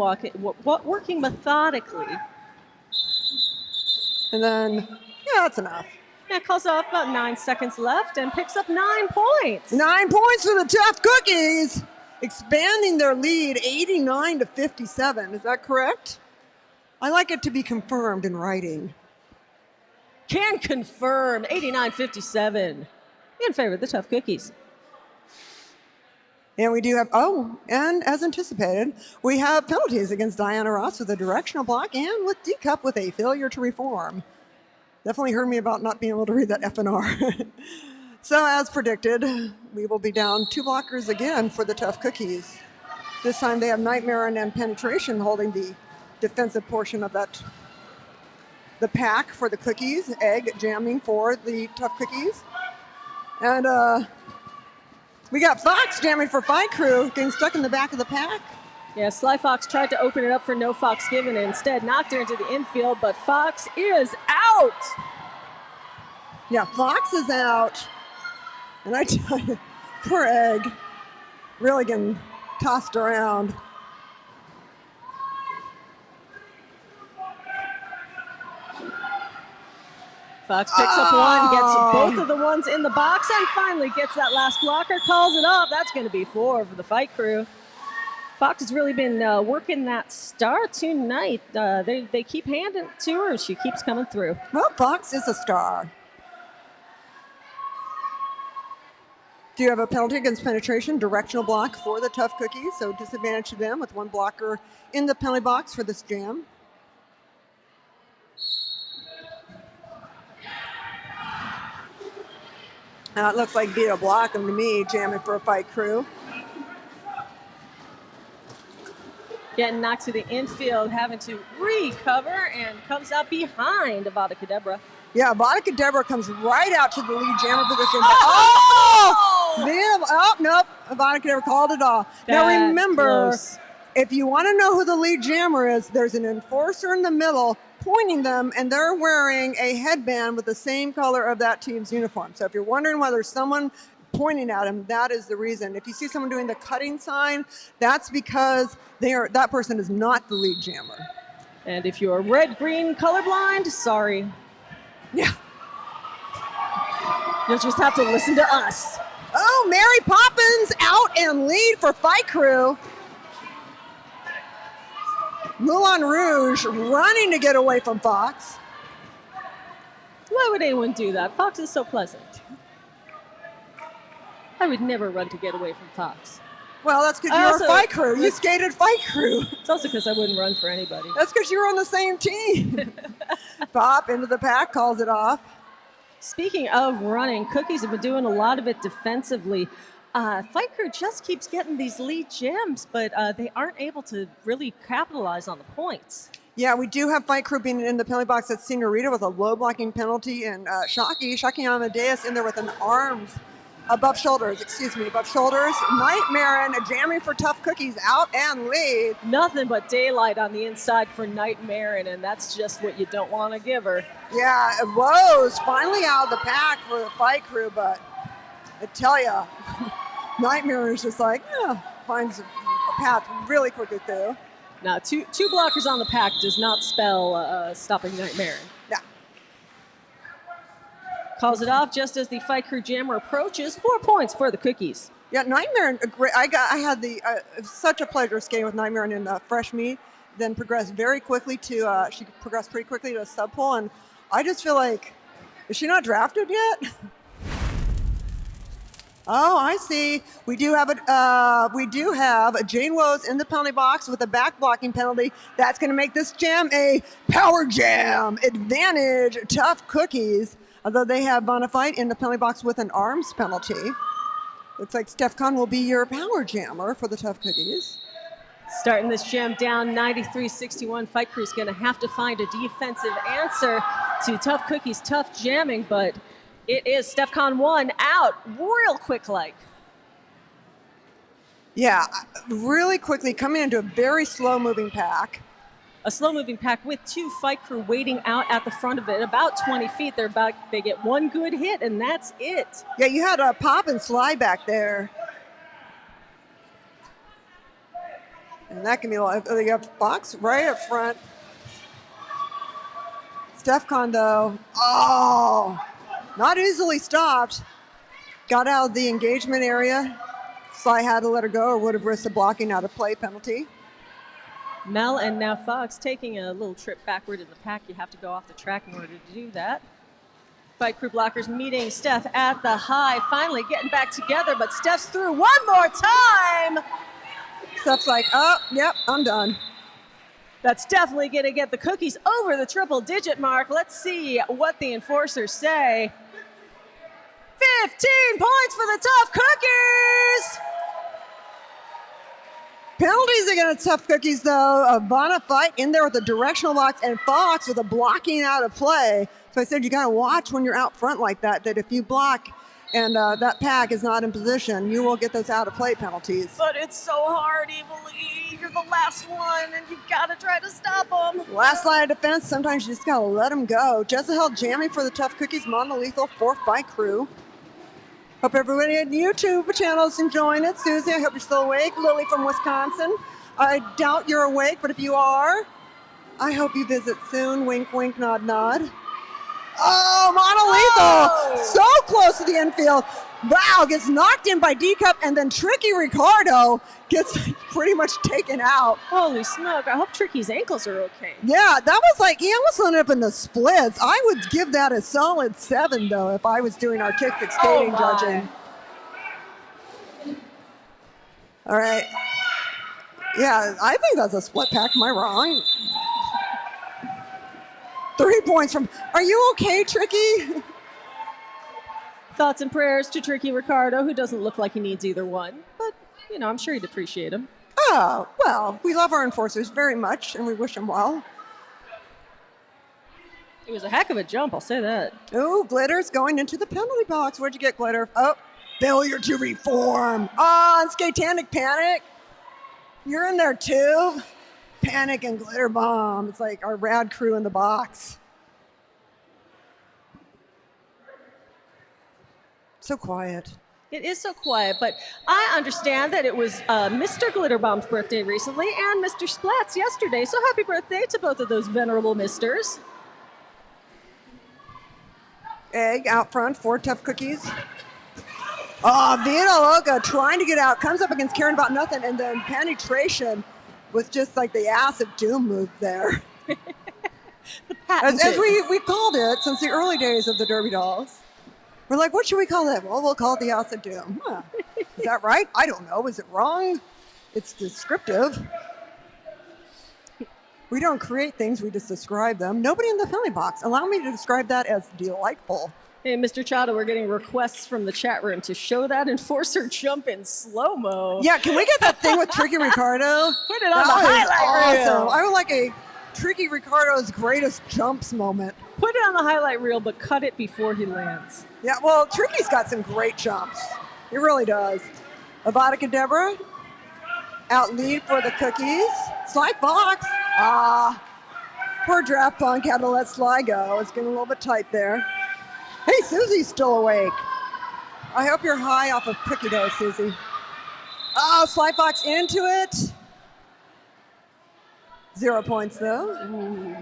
working methodically. And then, that's enough. Yeah, calls off about 9 seconds left and picks up 9 points. 9 points for the Tough Cookies, expanding their lead 89-57. Is that correct? I like it to be confirmed in writing. Can confirm 89-57 in favor of the Tough Cookies. And we do have, and as anticipated, we have penalties against Diana Ross with a directional block and with D-Cup with a failure to reform. Definitely heard me about not being able to read that FNR. So as predicted, we will be down 2 blockers again for the Tough Cookies. This time they have Nightmare and Penetration holding the defensive portion of the pack for the Cookies, Egg jamming for the Tough Cookies. And we got Fox jamming for Fight Crew, getting stuck in the back of the pack. Yeah, Sly Fox tried to open it up for no Fox given and instead knocked her into the infield, but Fox is out. Yeah, Fox is out. And I tell you, poor Egg, really getting tossed around. Fox picks up 1, gets both of the ones in the box, and finally gets that last blocker, calls it off. That's going to be 4 for the Fight Crew. Fox has really been working that star tonight. They keep handing it to her, and she keeps coming through. Well, Fox is a star. Do you have a penalty against penetration, directional block for the Tough Cookies? So disadvantage to them with 1 blocker in the penalty box for this jam. It looks like Vito Blockham to me, jamming for a Fight Crew. Getting knocked to the infield, having to recover, and comes out behind Avada Kedavra. Yeah, Avada Kedavra comes right out to the lead jammer position. Nope. Avada Kedavra called it off. Now remember, if you want to know who the lead jammer is, there's an enforcer in the middle pointing them, and they're wearing a headband with the same color of that team's uniform. So if you're wondering whether someone pointing at him, that is the reason. If you see someone doing the cutting sign, that's because that person is not the lead jammer. And if you're red-green colorblind, sorry. Yeah. You'll just have to listen to us. Oh, Mary Poppins out and lead for Fight Crew. Moulin Rouge running to get away from Fox. Why would anyone do that? Fox is so pleasant. I would never run to get away from Fox. Well, that's because you're a Fight Crew. You skated Fight Crew. It's also because I wouldn't run for anybody. That's because you were on the same team. Pop into the pack, calls it off. Speaking of running, Cookies have been doing a lot of it defensively. Fight Crew just keeps getting these lead gems, but they aren't able to really capitalize on the points. Yeah, we do have Fight Crew being in the penalty box. That's Senorita with a low blocking penalty, and Shaki Amadeus in there with an arms above shoulders. Nightmare and jamming for Tough Cookies out and lead. Nothing but daylight on the inside for Nightmare, and that's just what you don't want to give her. Yeah, Rose finally out of the pack for the Fight Crew, but I tell ya, Nightmare is just like, finds a path really quickly through. Now, two blockers on the pack does not spell stopping Nightmare. Yeah. Calls it off just as the Fight Crew jammer approaches. 4 points for the Cookies. Yeah, Nightmare. I had such a pleasure skating with Nightmare in the fresh meet. Then progressed very quickly to she progressed pretty quickly to a sub pole, and I just feel like, is she not drafted yet? Oh, I see. We do have a Jane Woes in the penalty box with a back blocking penalty. That's going to make this jam a power jam. Advantage Tough Cookies, although they have Bonafide in the penalty box with an arms penalty. Looks like Steph Kahn will be your power jammer for the Tough Cookies. Starting this jam down 93-61. Fight Crew's going to have to find a defensive answer to Tough Cookies' tough jamming, but it is Steph Kahn 1 out real quick like. Yeah, really quickly coming into a very slow-moving pack. A slow-moving pack with 2 Fight Crew waiting out at the front of it, about 20 feet. They get one good hit, and that's it. Yeah, you had a pop and slide back there. And that can be like, they got Fox right up front. Steph Kahn, though, not easily stopped. Got out of the engagement area. Sly had to let her go or would have risked a blocking out of play penalty. Mel and now Fox taking a little trip backward in the pack. You have to go off the track in order to do that. Fight Crew blockers meeting Steph at the high, finally getting back together, but Steph's through one more time. Steph's like, oh, yep, I'm done. That's definitely going to get the Cookies over the triple-digit mark. Let's see what the enforcers say. 15 points for the Tough Cookies! Penalties against Tough Cookies, though. Bonafide in there with a directional box, and Fox with a blocking out of play. So I said you got to watch when you're out front like that if you block and that pack is not in position, you will get those out of play penalties. But it's so hard, Evilee. You're the last one, and you got to try to stop them. Last line of defense, sometimes you just got to let them go. Jezebel jamming for the Tough Cookies, monolethal, 4th Fight Crew. Hope everybody at YouTube channel is enjoying it. Susie, I hope you're still awake. Lily from Wisconsin. I doubt you're awake, but if you are, I hope you visit soon. Wink, wink, nod, nod. Oh, monolethal! So close to the infield. Wow, gets knocked in by D-Cup, and then Tricky Ricardo gets pretty much taken out. Holy smoke, I hope Tricky's ankles are okay. Yeah, that was like, he almost ended up in the splits. I would give that a solid 7, though, if I was doing artistic skating judging. All right. Yeah, I think that's a split pack. Am I wrong? 3 points from, are you okay, Tricky? Thoughts and prayers to Tricky Ricardo, who doesn't look like he needs either one, but, you know, I'm sure he'd appreciate him. Oh, well, we love our enforcers very much, and we wish them well. It was a heck of a jump, I'll say that. Oh, Glitter's going into the penalty box. Where'd you get, Glitter? Oh, failure to reform. Oh, and Skatanic Panic. You're in there too. Panic and Glitter Bomb. It's like our rad crew in the box. So quiet. It is so quiet, but I understand that it was Mr. Glitterbomb's birthday recently and Mr. Splat's yesterday, so happy birthday to both of those venerable misters. Egg out front, 4 tough cookies. Oh, Vita Loca trying to get out, comes up against Karen about nothing, and then penetration with just like the acid doom move there. As we called it since the early days of the Derby Dolls. We're like, what should we call it? Well, we'll call it the acid doom. Huh. Is that right? I don't know. Is it wrong? It's descriptive. We don't create things, we just describe them. Nobody in the penalty box. Allow me to describe that as delightful. Hey, Mr. Chowda, we're getting requests from the chat room to show that enforcer jump in slow-mo. Yeah, can we get that thing with Tricky Ricardo? Put it on the highlight reel. I would like a Tricky Ricardo's greatest jumps moment. Put it on the highlight reel, but cut it before he lands. Yeah, well, Tricky's got some great jumps. He really does. Avada Kedavra, out lead for the cookies. Sly Fox. Poor Draft Punk had to let Sly go. It's getting a little bit tight there. Hey, Susie's still awake. I hope you're high off of cookie dough, Susie. Oh, Sly Fox into it. 0 points, though. Ooh.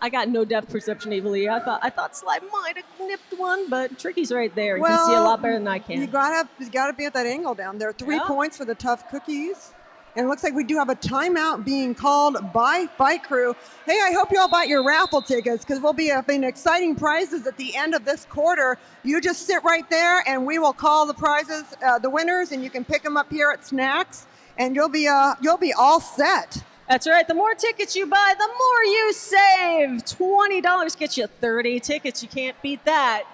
I got no depth perception, Evilly. I thought Sly might have nipped one, but Tricky's right there. You can see a lot better than I can. You gotta be at that angle down there. 3 points for the tough cookies. And it looks like we do have a timeout being called by Fight Crew. Hey, I hope you all bought your raffle tickets because we'll be having exciting prizes at the end of this quarter. You just sit right there and we will call the prizes, the winners, and you can pick them up here at Snacks, and you'll be all set. That's right. The more tickets you buy, the more you save. $20 gets you 30 tickets. You can't beat that.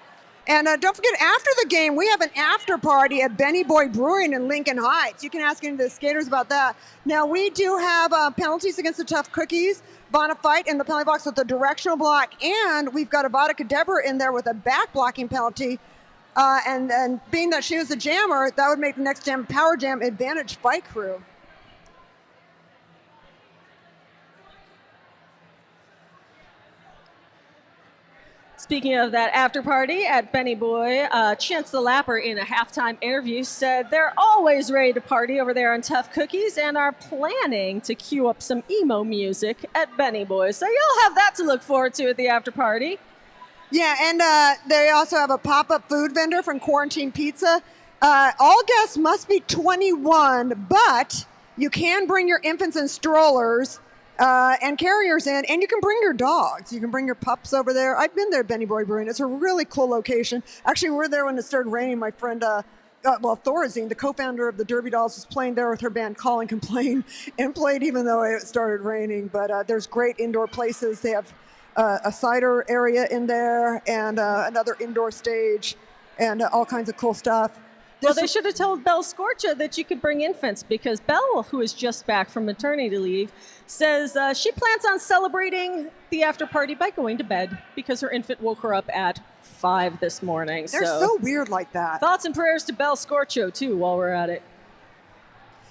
And don't forget, after the game, we have an after party at Benny Boy Brewing in Lincoln Heights. You can ask any of the skaters about that. Now, we do have penalties against the tough cookies. Vanna Fight in the penalty box with a directional block, and we've got Avada Kedavra in there with a back blocking penalty. And being that she was a jammer, that would make the next jam Power Jam advantage Fight Crew. Speaking of that after party at Benny Boy, Chance the Lapper in a halftime interview said they're always ready to party over there on Tough Cookies and are planning to cue up some emo music at Benny Boy. So you'll have that to look forward to at the after party. Yeah, and they also have a pop-up food vendor from Quarantine Pizza. All guests must be 21, but you can bring your infants and strollers and carriers in, and you can bring your dogs. You can bring your pups over there. I've been there at Benny Boy Brewing. It's a really cool location. Actually, we were there when it started raining. My friend, Thorazine, the co-founder of the Derby Dolls, was playing there with her band Call and Complain, and played even though it started raining. But there's great indoor places. They have a cider area in there, and another indoor stage, and all kinds of cool stuff. Well, they should have told Belle Scorcha that you could bring infants, because Belle, who is just back from maternity leave, says she plans on celebrating the after party by going to bed because her infant woke her up at 5 this morning. They're so weird like that. Thoughts and prayers to Belle Scorcho, too, while we're at it.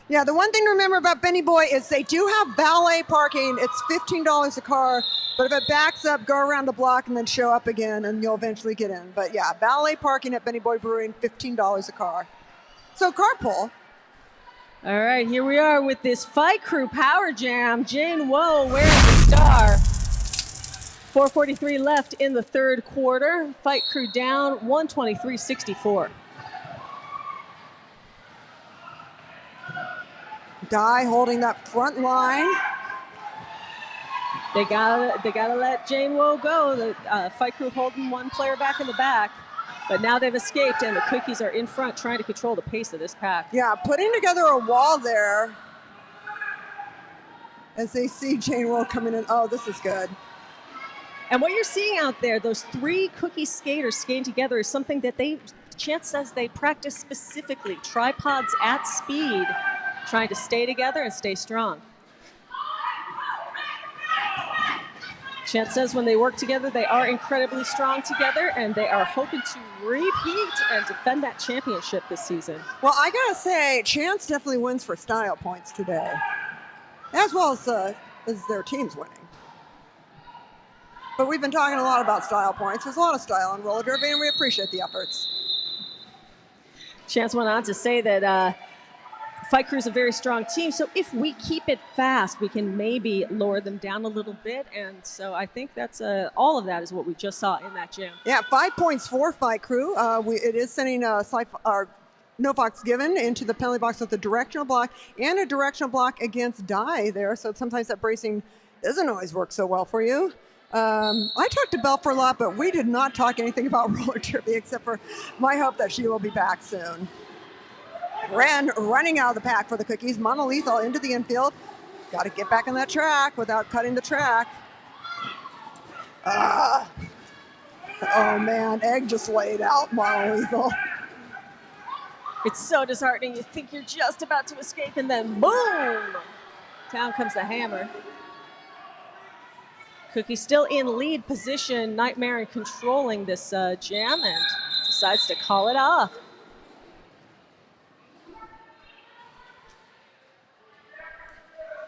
Yeah, the one thing to remember about Benny Boy is they do have valet parking. It's $15 a car, but if it backs up, go around the block and then show up again, and you'll eventually get in. But yeah, valet parking at Benny Boy Brewing, $15 a car. So carpool. All right, here we are with this Fight Crew Power Jam. Jane Woe wearing the star. 4:43 left in the third quarter. Fight Crew down 123-64. Guy holding that front line. They gotta let Jane Woe go. The Fight Crew holding one player back in the back. But now they've escaped, and the Cookies are in front trying to control the pace of this pack. Yeah, putting together a wall there as they see Jane Woe coming in. Oh, this is good. And what you're seeing out there, those 3 cookie skaters skating together, is something that Chance says they practice specifically. Tripods at speed, trying to stay together and stay strong. Chance says when they work together, they are incredibly strong together, and they are hoping to repeat and defend that championship this season. Well, I gotta say, Chance definitely wins for style points today, as well as their team's winning. But we've been talking a lot about style points. There's a lot of style in roller derby, and we appreciate the efforts. Chance went on to say that Fight Crew is a very strong team, so if we keep it fast, we can maybe lower them down a little bit. And so I think that's all of that is what we just saw in that jam. Yeah, 5 points for Fight Crew. It is sending no fox given into the penalty box with a directional block and a directional block against die there. So sometimes that bracing doesn't always work so well for you. I talked to Belfer a lot, but we did not talk anything about roller derby except for my hope that she will be back soon. Ren running out of the pack for the cookies. Monolethal into the infield. Got to get back on that track without cutting the track. Oh man, Egg just laid out Monolethal. It's so disheartening. You think you're just about to escape, and then boom! Down comes the hammer. Cookie still in lead position. Nightmare and controlling this jam, and decides to call it off.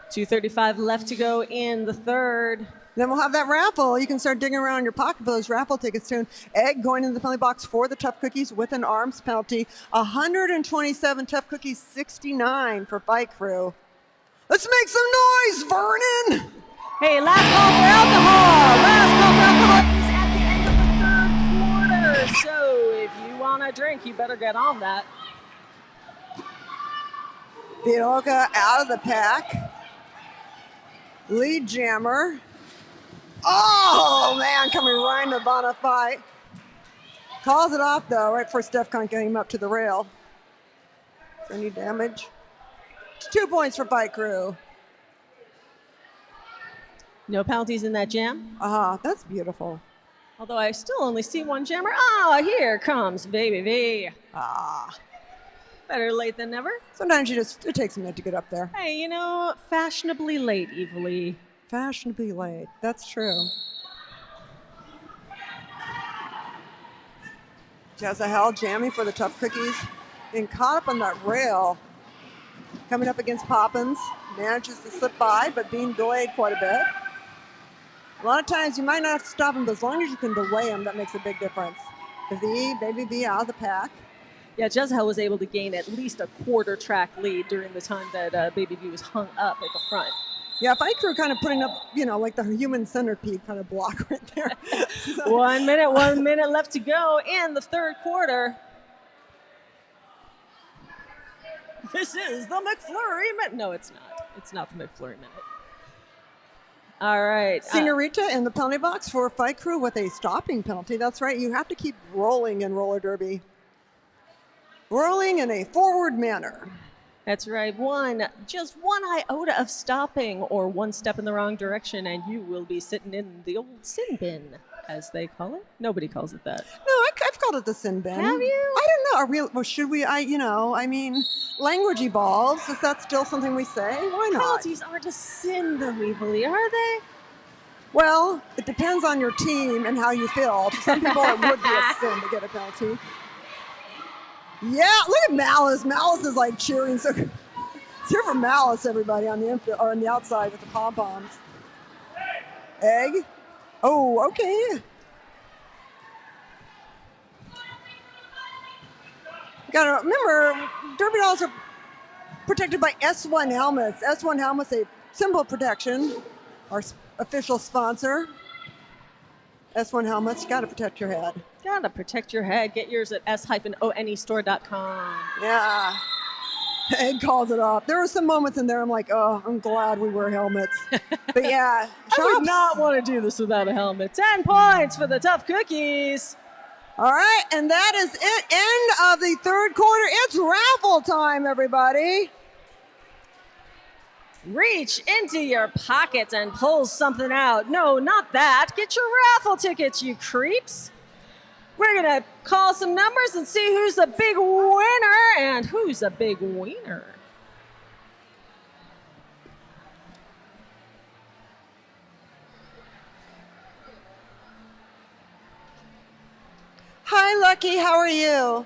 .235 left to go in the third. Then we'll have that raffle. You can start digging around in your pocket for those raffle tickets soon. Egg going into the penalty box for the Tough Cookies with an arms penalty. 127 Tough Cookies, 69 for Fight Crew. Let's make some noise, Vernon! Hey, last call for alcohol. Last call for alcohol is at the end of the third quarter. So if you want a drink, you better get on that. Bielka out of the pack. Lead jammer. Oh, man, coming right into Vanna fight. Calls it off, though, right before Stefcon came up to the rail. Any damage? 2 points for Fight Crew. No penalties in that jam? That's beautiful. Although I still only see one jammer. Oh, here comes Baby V. Better late than never. Sometimes it takes a minute to get up there. Hey, you know, fashionably late, Evilly. Fashionably late. That's true. Jezahel jamming for the Tough Cookies. And caught up on that rail. Coming up against Poppins. Manages to slip by, but being delayed quite a bit. A lot of times you might not have to stop him, but as long as you can delay him, that makes a big difference. Baby V out of the pack. Yeah, Jezahel was able to gain at least a quarter track lead during the time that Baby V was hung up at the front. Yeah, Fight Crew kind of putting up, like the human centipede kind of block right there. 1 minute left to go in the third quarter. This is the McFlurry minute. No, it's not. It's not the McFlurry minute. All right. Senorita in the penalty box for Fight Crew with a stopping penalty. That's right. You have to keep rolling in roller derby. Rolling in a forward manner. That's right. Just one iota of stopping or one step in the wrong direction, and you will be sitting in the old sin bin, as they call it. Nobody calls it that. No, I've called it the sin bin. Have you? I don't know. Well, should we? Language evolves. Is that still something we say? Why not? Penalties aren't a sin, though, Evilly, are they? Well, it depends on your team and how you feel. To some people, it would be a sin to get a penalty. Yeah, look at Malice. Malice is like cheering. So cheer for Malice, everybody, on the infield or on the outside with the pom-poms. Egg. Oh, okay. Gotta remember, Derby Dolls are protected by S1 helmets. S1 helmets, a symbol of protection. Our official sponsor. S1 helmets, gotta protect your head. Gotta protect your head. Get yours at s-onestore.com. Yeah. Egg calls it off. There were some moments in there I'm like, oh, I'm glad we wear helmets. But yeah. I would not want to do this without a helmet. 10 points for the Tough Cookies. All right, and that is it. End of the third quarter. It's raffle time, everybody. Reach into your pockets and pull something out. No, not that. Get your raffle tickets, you creeps. We're going to call some numbers and see who's the big winner and who's the big wiener. Hi, Lucky. How are you?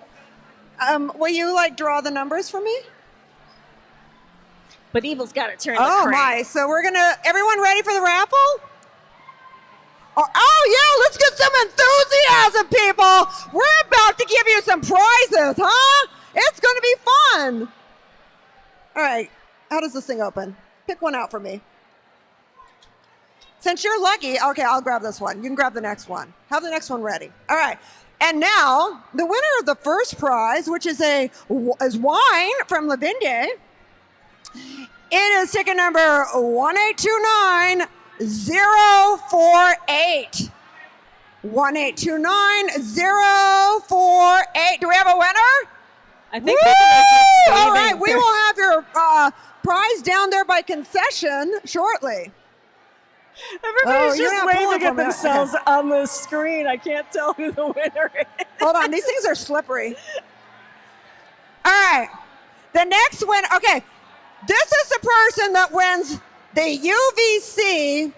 Will you draw the numbers for me? But Evil's got to turn the Oh crank. my! So we're gonna. Everyone ready for the raffle? Oh yeah! Let's get some enthusiasm, people. We're about to give you some prizes, huh? It's gonna be fun. All right. How does this thing open? Pick one out for me. Since you're lucky, okay, I'll grab this one. You can grab the next one. Have the next one ready. All right. And now, the winner of the first prize, which is wine from La Vinde, it is ticket number 1829048. 1829048. Do we have a winner? I think all right, we will have your prize down there by concession shortly. Everybody's you're just not pulling waving at from it. themselves on the screen. I can't tell who the winner is. Hold on, these things are slippery. All right, the next winner, okay, this is the person that wins the UVC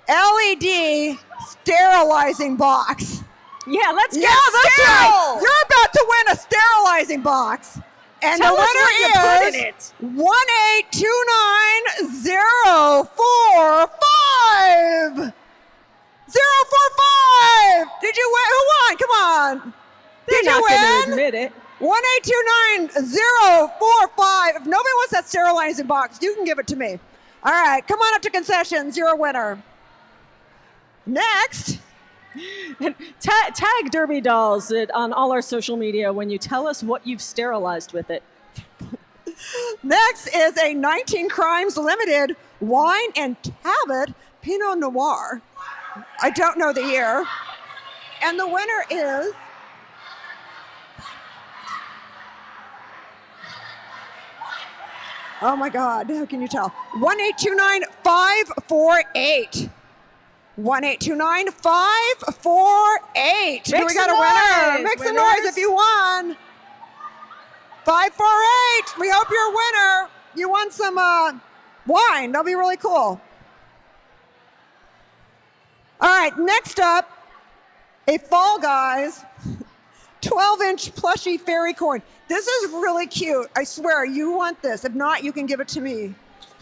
LED sterilizing box. Yeah, let's get that's sterile. right. You're about to win a sterilizing box. And Tell the us what you winner put is in it. 1829045. 045. Did you win? Who won? Come on. They're Did not you going to win? admit it. 1829045. If nobody wants that sterilizing box, you can give it to me. All right, come on up to concessions. You're a winner. Next. Tag Derby Dolls on all our social media when you tell us what you've sterilized with it. Next is a 19 Crimes Limited wine and Cabot Pinot Noir. I don't know the year. And the winner is oh my God, how can you tell? 1829548. 1829548. Do we got a winner? Make some noise if you won. 548. We hope you're a winner. You won some wine. That'll be really cool. All right, next up, a Fall Guys 12-inch plushie fairy corn. This is really cute. I swear, you want this. If not, you can give it to me.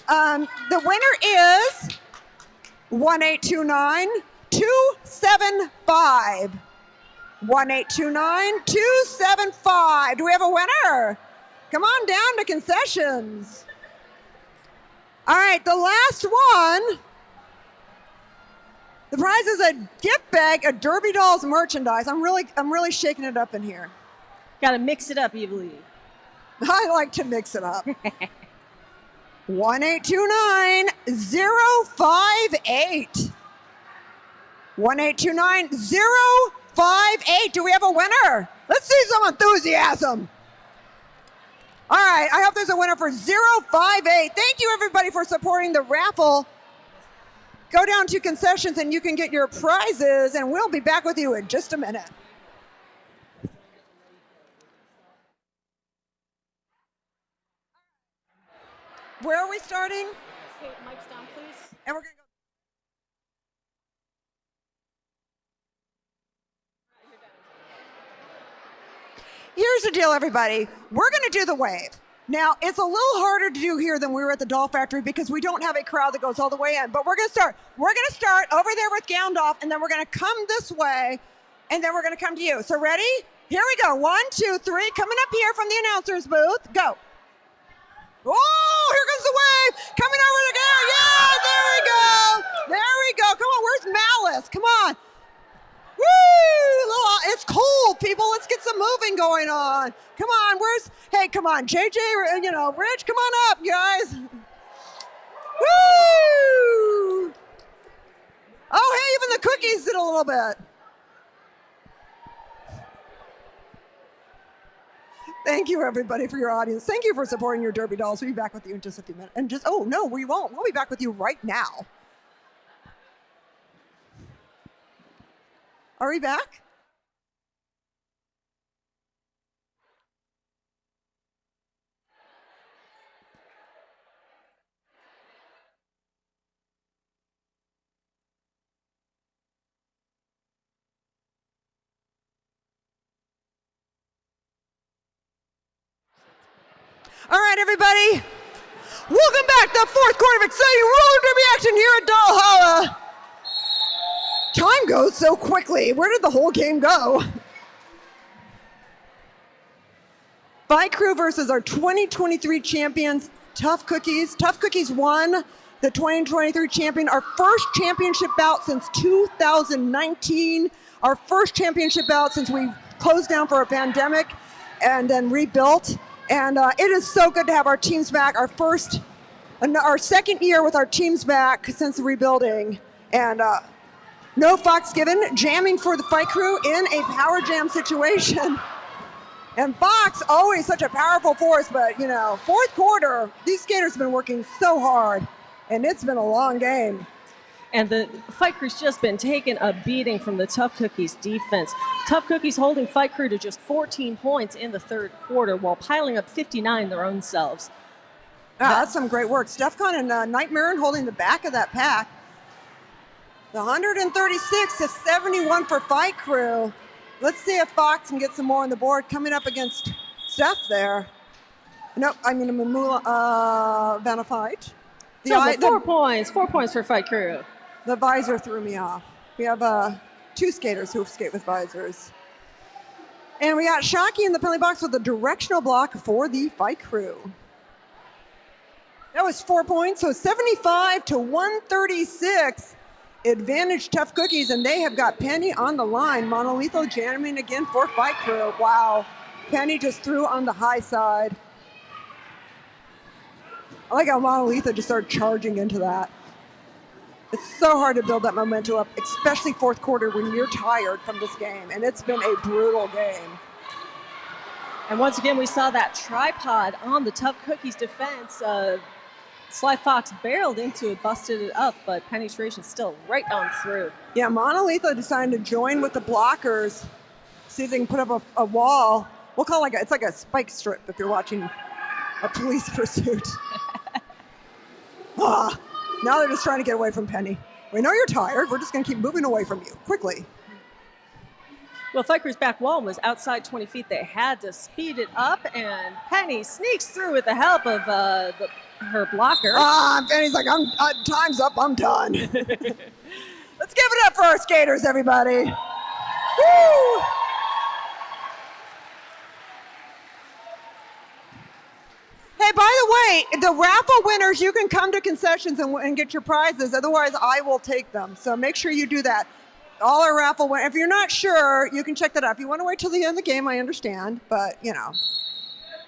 The winner is 1829275. 1829275. Do we have a winner? Come on down to concessions. All right, the last one. The prize is a gift bag of Derby Dolls merchandise. I'm really shaking it up in here. Got to mix it up, Evelyn. I like to mix it up. 1829058. 1829058. Do we have a winner? Let's see some enthusiasm. All right, I hope there's a winner for 058. Thank you, everybody, for supporting the raffle. Go down to concessions and you can get your prizes, and we'll be back with you in just a minute. Where are we starting? Okay, mic's down, please. And we're going to go. Here's the deal, everybody. We're going to do the wave. Now, it's a little harder to do here than we were at the Doll Factory because we don't have a crowd that goes all the way in. But we're going to start. We're going to start over there with Gowndoff, and then we're going to come this way, and then we're going to come to you. So ready? Here we go. 1, 2, 3. Coming up here from the announcer's booth. Go. Oh, here comes the wave. Coming over the girl. Yeah, there we go. There we go. Come on, where's Malice? Come on. Woo! It's cold, people. Let's get some moving going on. Come on, hey, come on, JJ, Rich, come on up, guys. Woo! Oh, hey, even the cookies did a little bit. Thank you, everybody, for your audience. Thank you for supporting your Derby Dolls. We'll be back with you in just a few minutes. And oh, no, we won't. We'll be back with you right now. Are we back? All right, everybody. Welcome back to the fourth quarter of exciting roller derby action here at Valhalla. Time goes so quickly. Where did the whole game go? Fight Crew versus our 2023 champions, Tough Cookies. Tough Cookies won the 2023 champion, our first championship bout since 2019, our first championship bout since we closed down for a pandemic and then rebuilt. And it is so good to have our teams back. Our second year with our teams back since the rebuilding. And no fucks given, jamming for the Fight Crew in a power jam situation. And Fox, always such a powerful force, but you know, fourth quarter, these skaters have been working so hard, and it's been a long game. And the Fight Crew's just been taking a beating from the Tough Cookies defense. Tough Cookies holding Fight Crew to just 14 points in the third quarter while piling up 59 their own selves. That's some great work. Stefcon and Nightmare holding the back of that pack. The 136 to 71 for Fight Crew. Let's see if Fox can get some more on the board coming up against Steph there. Nope, I mean Mamula Vanafite. 4 points for Fight Crew. The visor threw me off. We have two skaters who skate with visors. And we got Shockey in the penalty box with a directional block for the Fight Crew. That was 4 points, so 75 to 136. Advantage Tough Cookies, and they have got Penny on the line. Monolitho jamming again for Fight Crew. Wow. Penny just threw on the high side. I like how Monolitho just started charging into that. It's so hard to build that momentum up, especially fourth quarter when you're tired from this game, and it's been a brutal game. And once again, we saw that tripod on the Tough Cookies defense. Sly Fox barreled into it, busted it up, but penetration's still right on through. Yeah, Monolitho decided to join with the blockers, see if they can put up a wall. We'll call it it's like a spike strip if you're watching a police pursuit. Now they're just trying to get away from Penny. We know you're tired. We're just going to keep moving away from you quickly. Well, Fight Crew's back wall was outside 20 feet. They had to speed it up, and Penny sneaks through with the help of her blocker. Penny's like, time's up. I'm done. Let's give it up for our skaters, everybody. Woo! Hey, by the way, the raffle winners, you can come to concessions and get your prizes. Otherwise, I will take them. So make sure you do that. All our raffle winners, if you're not sure, you can check that out. If you want to wait till the end of the game, I understand. But, you know,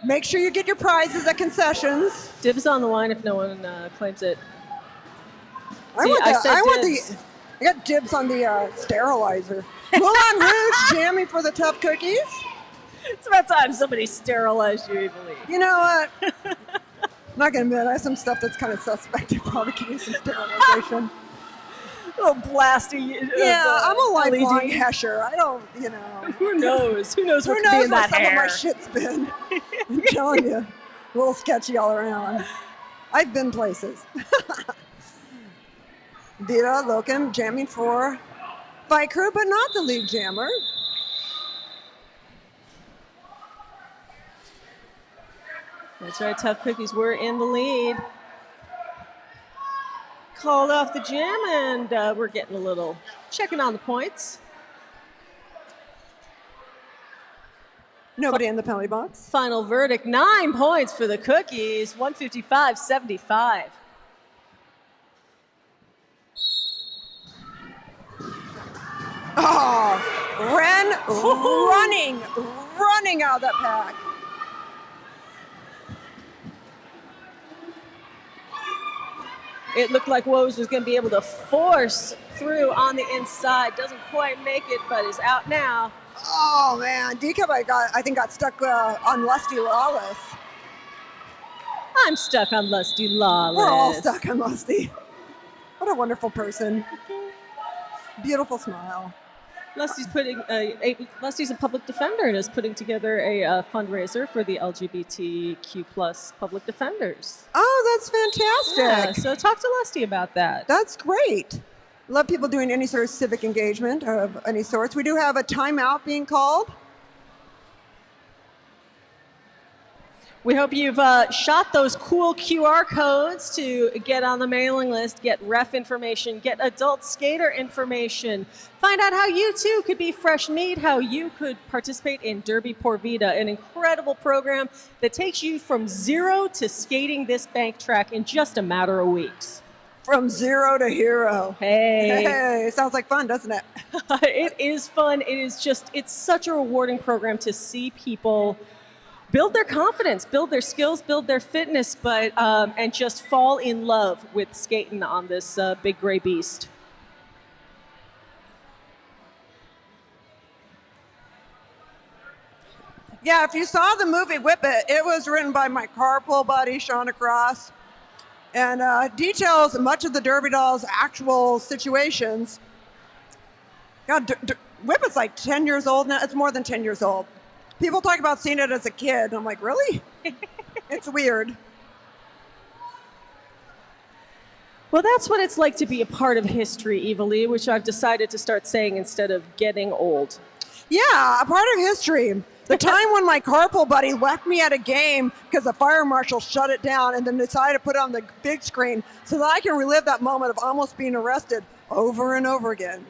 make sure you get your prizes at concessions. Dibs on the wine if no one claims it. I got dibs on the sterilizer. Moulin Rouge jamming for the Tough Cookies. It's about time somebody sterilized you, Evilly. You know what? I'm not going to admit, I have some stuff that's kind of suspect. It probably can use some sterilization. A little blasty. Yeah, I'm a lifelong LED. Hesher. I don't, you know. Who knows? Who knows what Who could be knows in where that some hair? of my shit's been? I'm telling you. A little sketchy all around. I've been places. Vita Loken jamming for Fight Crew, but not the lead jammer. That's right, Tough Cookies were in the lead. Called off the jam, and we're getting a little checking on the points. Nobody in the penalty box. Final verdict, 9 points for the Cookies, 155-75. Oh, Ren running out of that pack. It looked like Woes was going to be able to force through on the inside. Doesn't quite make it, but is out now. Oh man, D Cup I think got stuck on Lusty Lawless. I'm stuck on Lusty Lawless. We're all stuck on Lusty. What a wonderful person. Beautiful smile. Lusty's Lusty's a public defender and is putting together a fundraiser for the LGBTQ plus public defenders. Oh, that's fantastic. Yeah, so talk to Lusty about that. That's great. Love people doing any sort of civic engagement of any sorts. We do have a timeout being called. We hope you've shot those cool QR codes to get on the mailing list, get ref information, get adult skater information, find out how you too could be fresh meat, how you could participate in Derby Por Vida, an incredible program that takes you from zero to skating this bank track in just a matter of weeks. From zero to hero. Hey, sounds like fun, doesn't it? It is fun. It's such a rewarding program to see people build their confidence, build their skills, build their fitness, but and just fall in love with skating on this big gray beast. Yeah, if you saw the movie Whip It, it was written by my carpool buddy, Shauna Cross, and details much of the Derby Dolls' actual situations. God, Whip It's like 10 years old now. It's more than 10 years old. People talk about seeing it as a kid. I'm like, really? It's weird. Well, that's what it's like to be a part of history, Eva Lee, which I've decided to start saying instead of getting old. Yeah, a part of history. The time when my carpool buddy left me at a game because the fire marshal shut it down and then decided to put it on the big screen so that I can relive that moment of almost being arrested over and over again.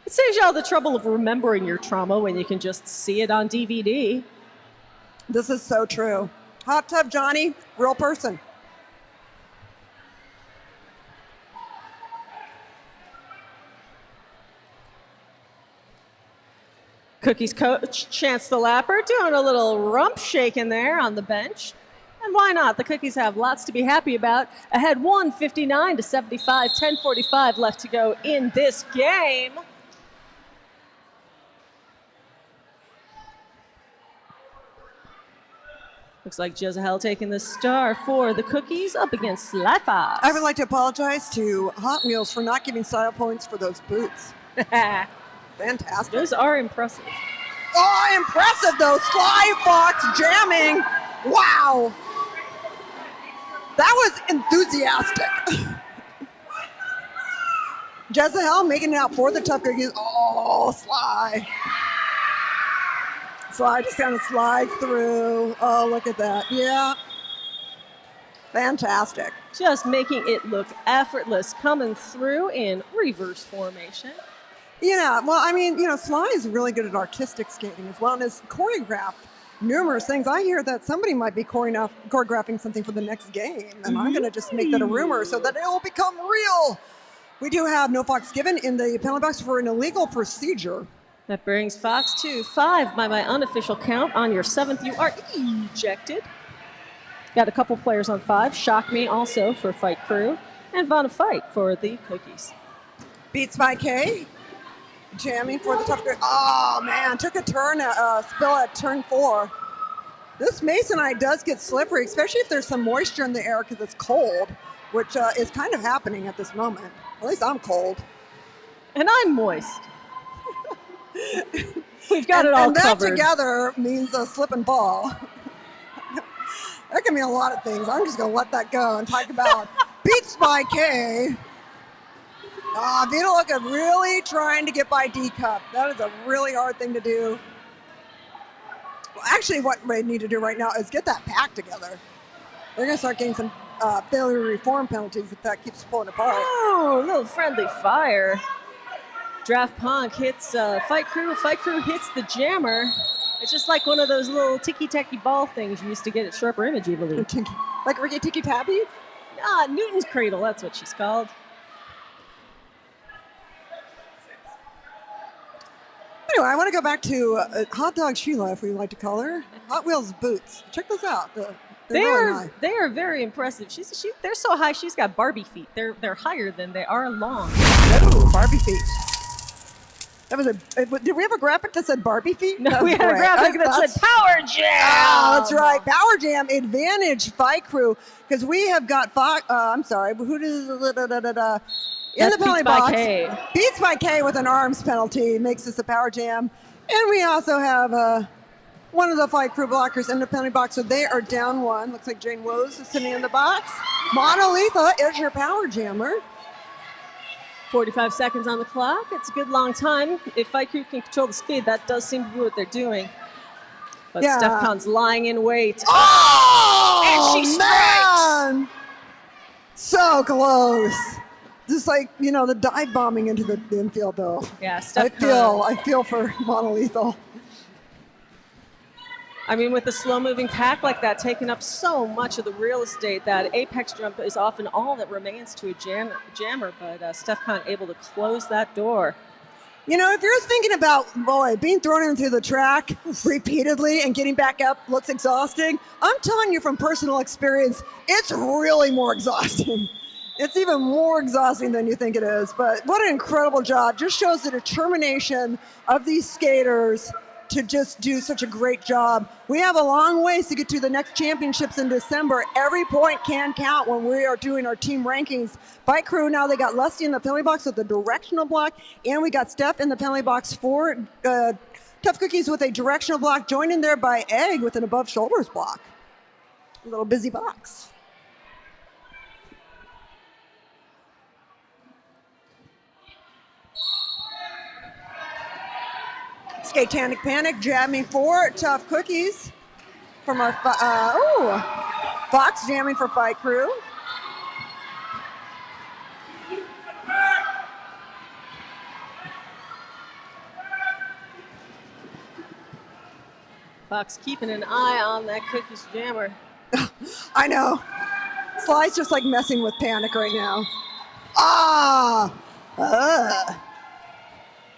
It saves you all the trouble of remembering your trauma when you can just see it on DVD. This is so true. Hot Tub Johnny, real person. Cookie's coach, Chance the Lapper, doing a little rump shaking there on the bench. And why not? The Cookies have lots to be happy about. Ahead 159-75, 10:45 left to go in this game. Looks like Jezebel taking the star for the Cookies up against Sly Fox. I would like to apologize to Hot Wheels for not giving style points for those boots. Fantastic. Those are impressive. Oh, impressive though. Sly Fox jamming. Wow. That was enthusiastic. Jezebel making it out for the Tough Cookies. Oh, Sly. Sly just kind of slides through. Oh, look at that. Yeah. Fantastic. Just making it look effortless, coming through in reverse formation. Yeah, well, I mean, Sly is really good at artistic skating as well and has choreographed numerous things. I hear that somebody might be choreographing something for the next game, and I'm going to just make that a rumor so that it will become real. We do have no Fox given in the penalty box for an illegal procedure. That brings Fox to 5 by my unofficial count. On your 7th, you are ejected. Got a couple players on 5. Shock Me also for Fight Crew, and Vanna Fight for the Cookies. Beats by K. Jamming for the Tough Cookies. Oh, man. Took a turn, spill at turn 4. This Masonite does get slippery, especially if there's some moisture in the air because it's cold, which is kind of happening at this moment. At least I'm cold. And I'm moist. We've got it all covered. And that together means a slip and fall. That can mean a lot of things. I'm just going to let that go and talk about Beats by K. Vita Luca really trying to get by D-Cup. That is a really hard thing to do. Well, actually, what they need to do right now is get that pack together. They're going to start getting some failure to reform penalties if that keeps pulling apart. Oh, a little friendly fire. Draft Punk hits Fight Crew. Fight Crew hits the jammer. It's just like one of those little ticky-tacky ball things you used to get at Sharper Image, I believe. Like Ricky Tiki Tabby? Newton's Cradle, that's what she's called. Anyway, I want to go back to Hot Dog Sheila, if we like to call her. Hot Wheels boots. Check this out. They're really high. They are very impressive. They're so high, she's got Barbie feet. They're higher than they are long. Oh, Barbie feet. That was did we have a graphic that said Barbie feet? No, we had a graphic that said Power Jam. Oh, that's right. Power Jam advantage Fight Crew, because we have got, I'm sorry, who does, in the penalty box. Beats by K with an arms penalty makes this a Power Jam. And we also have one of the Fight Crew blockers in the penalty box, so they are down one. Looks like Jane Woes is sitting in the box. Monolitha is your Power Jammer. 45 seconds on the clock. It's a good long time. If Fight Crew can control the speed, that does seem to be what they're doing. But Yeah. Steph Con's lying in wait. Oh, and she strikes! man! So close. Just like, the dive bombing into the infield, though. Yeah, Steph I feel for Monolethal. I mean, with a slow-moving pack like that taking up so much of the real estate, that apex jump is often all that remains to a jammer, but Steph Con able to close that door. If you're thinking about, being thrown into the track repeatedly and getting back up looks exhausting, I'm telling you from personal experience, it's really more exhausting. It's even more exhausting than you think it is, but what an incredible job. Just shows the determination of these skaters to just do such a great job. We have a long ways to get to the next championships in December. Every point can count when we are doing our team rankings. Fight Crew, now they got Lusty in the penalty box with the directional block, and we got Steph in the penalty box for Tough Cookies with a directional block, joined in there by Egg with an above shoulders block. A little busy box. Skatanic Panic jamming for Tough Cookies from our Fox jamming for Fight Crew. Fox keeping an eye on that Cookies jammer. I know. Sly's just like messing with Panic right now.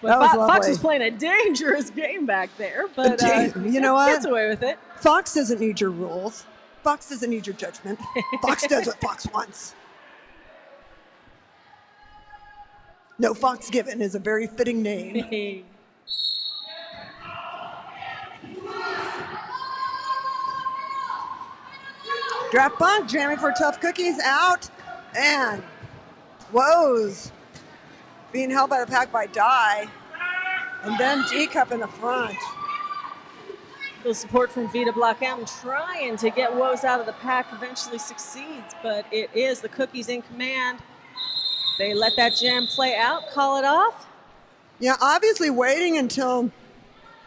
Well, That was Fox lovely. is playing a dangerous game back there, but You know what? gets away with it. Fox doesn't need your rules. Fox doesn't need your judgment. Fox does what Fox wants. No Fox Given is a very fitting name. Draft Punk jamming for Tough Cookies out. And Woes being held by the pack by Die. And then D-Cup in the front. The support from Vita Block M trying to get Woes out of the pack eventually succeeds, but it is the Cookies in command. They let that jam play out, call it off. Yeah, obviously waiting until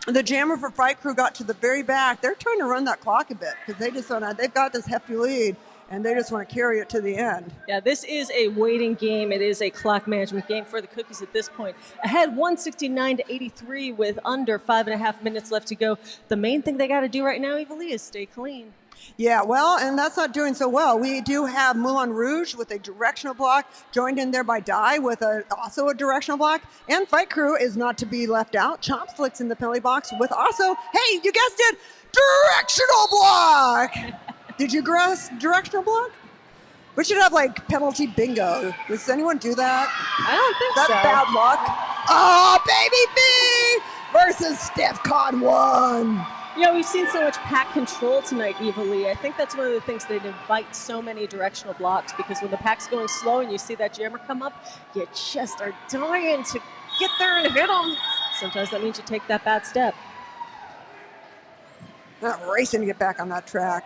the jammer for Fight Crew got to the very back. They're trying to run that clock a bit because they've got this hefty lead and they just want to carry it to the end. Yeah, this is a waiting game. It is a clock management game for the Cookies at this point. Ahead 169-83 with under 5.5 minutes left to go. The main thing they got to do right now, Evilly, is stay clean. Yeah, well, and that's not doing so well. We do have Moulin Rouge with a directional block, joined in there by Die with also a directional block. And Fight Crew is not to be left out. Chopsticks in the penalty box with also, hey, you guessed it, directional block! Did you guess directional block? We should have like penalty bingo. Does anyone do that? I don't think That's so. bad luck. Oh, Baby B versus Steph Con 1. You know, we've seen so much pack control tonight, Evilly. I think that's one of the things that invite so many directional blocks, because when the pack's going slow and you see that jammer come up, you just are dying to get there and hit them. Sometimes that means you take that bad step. Not racing to get back on that track.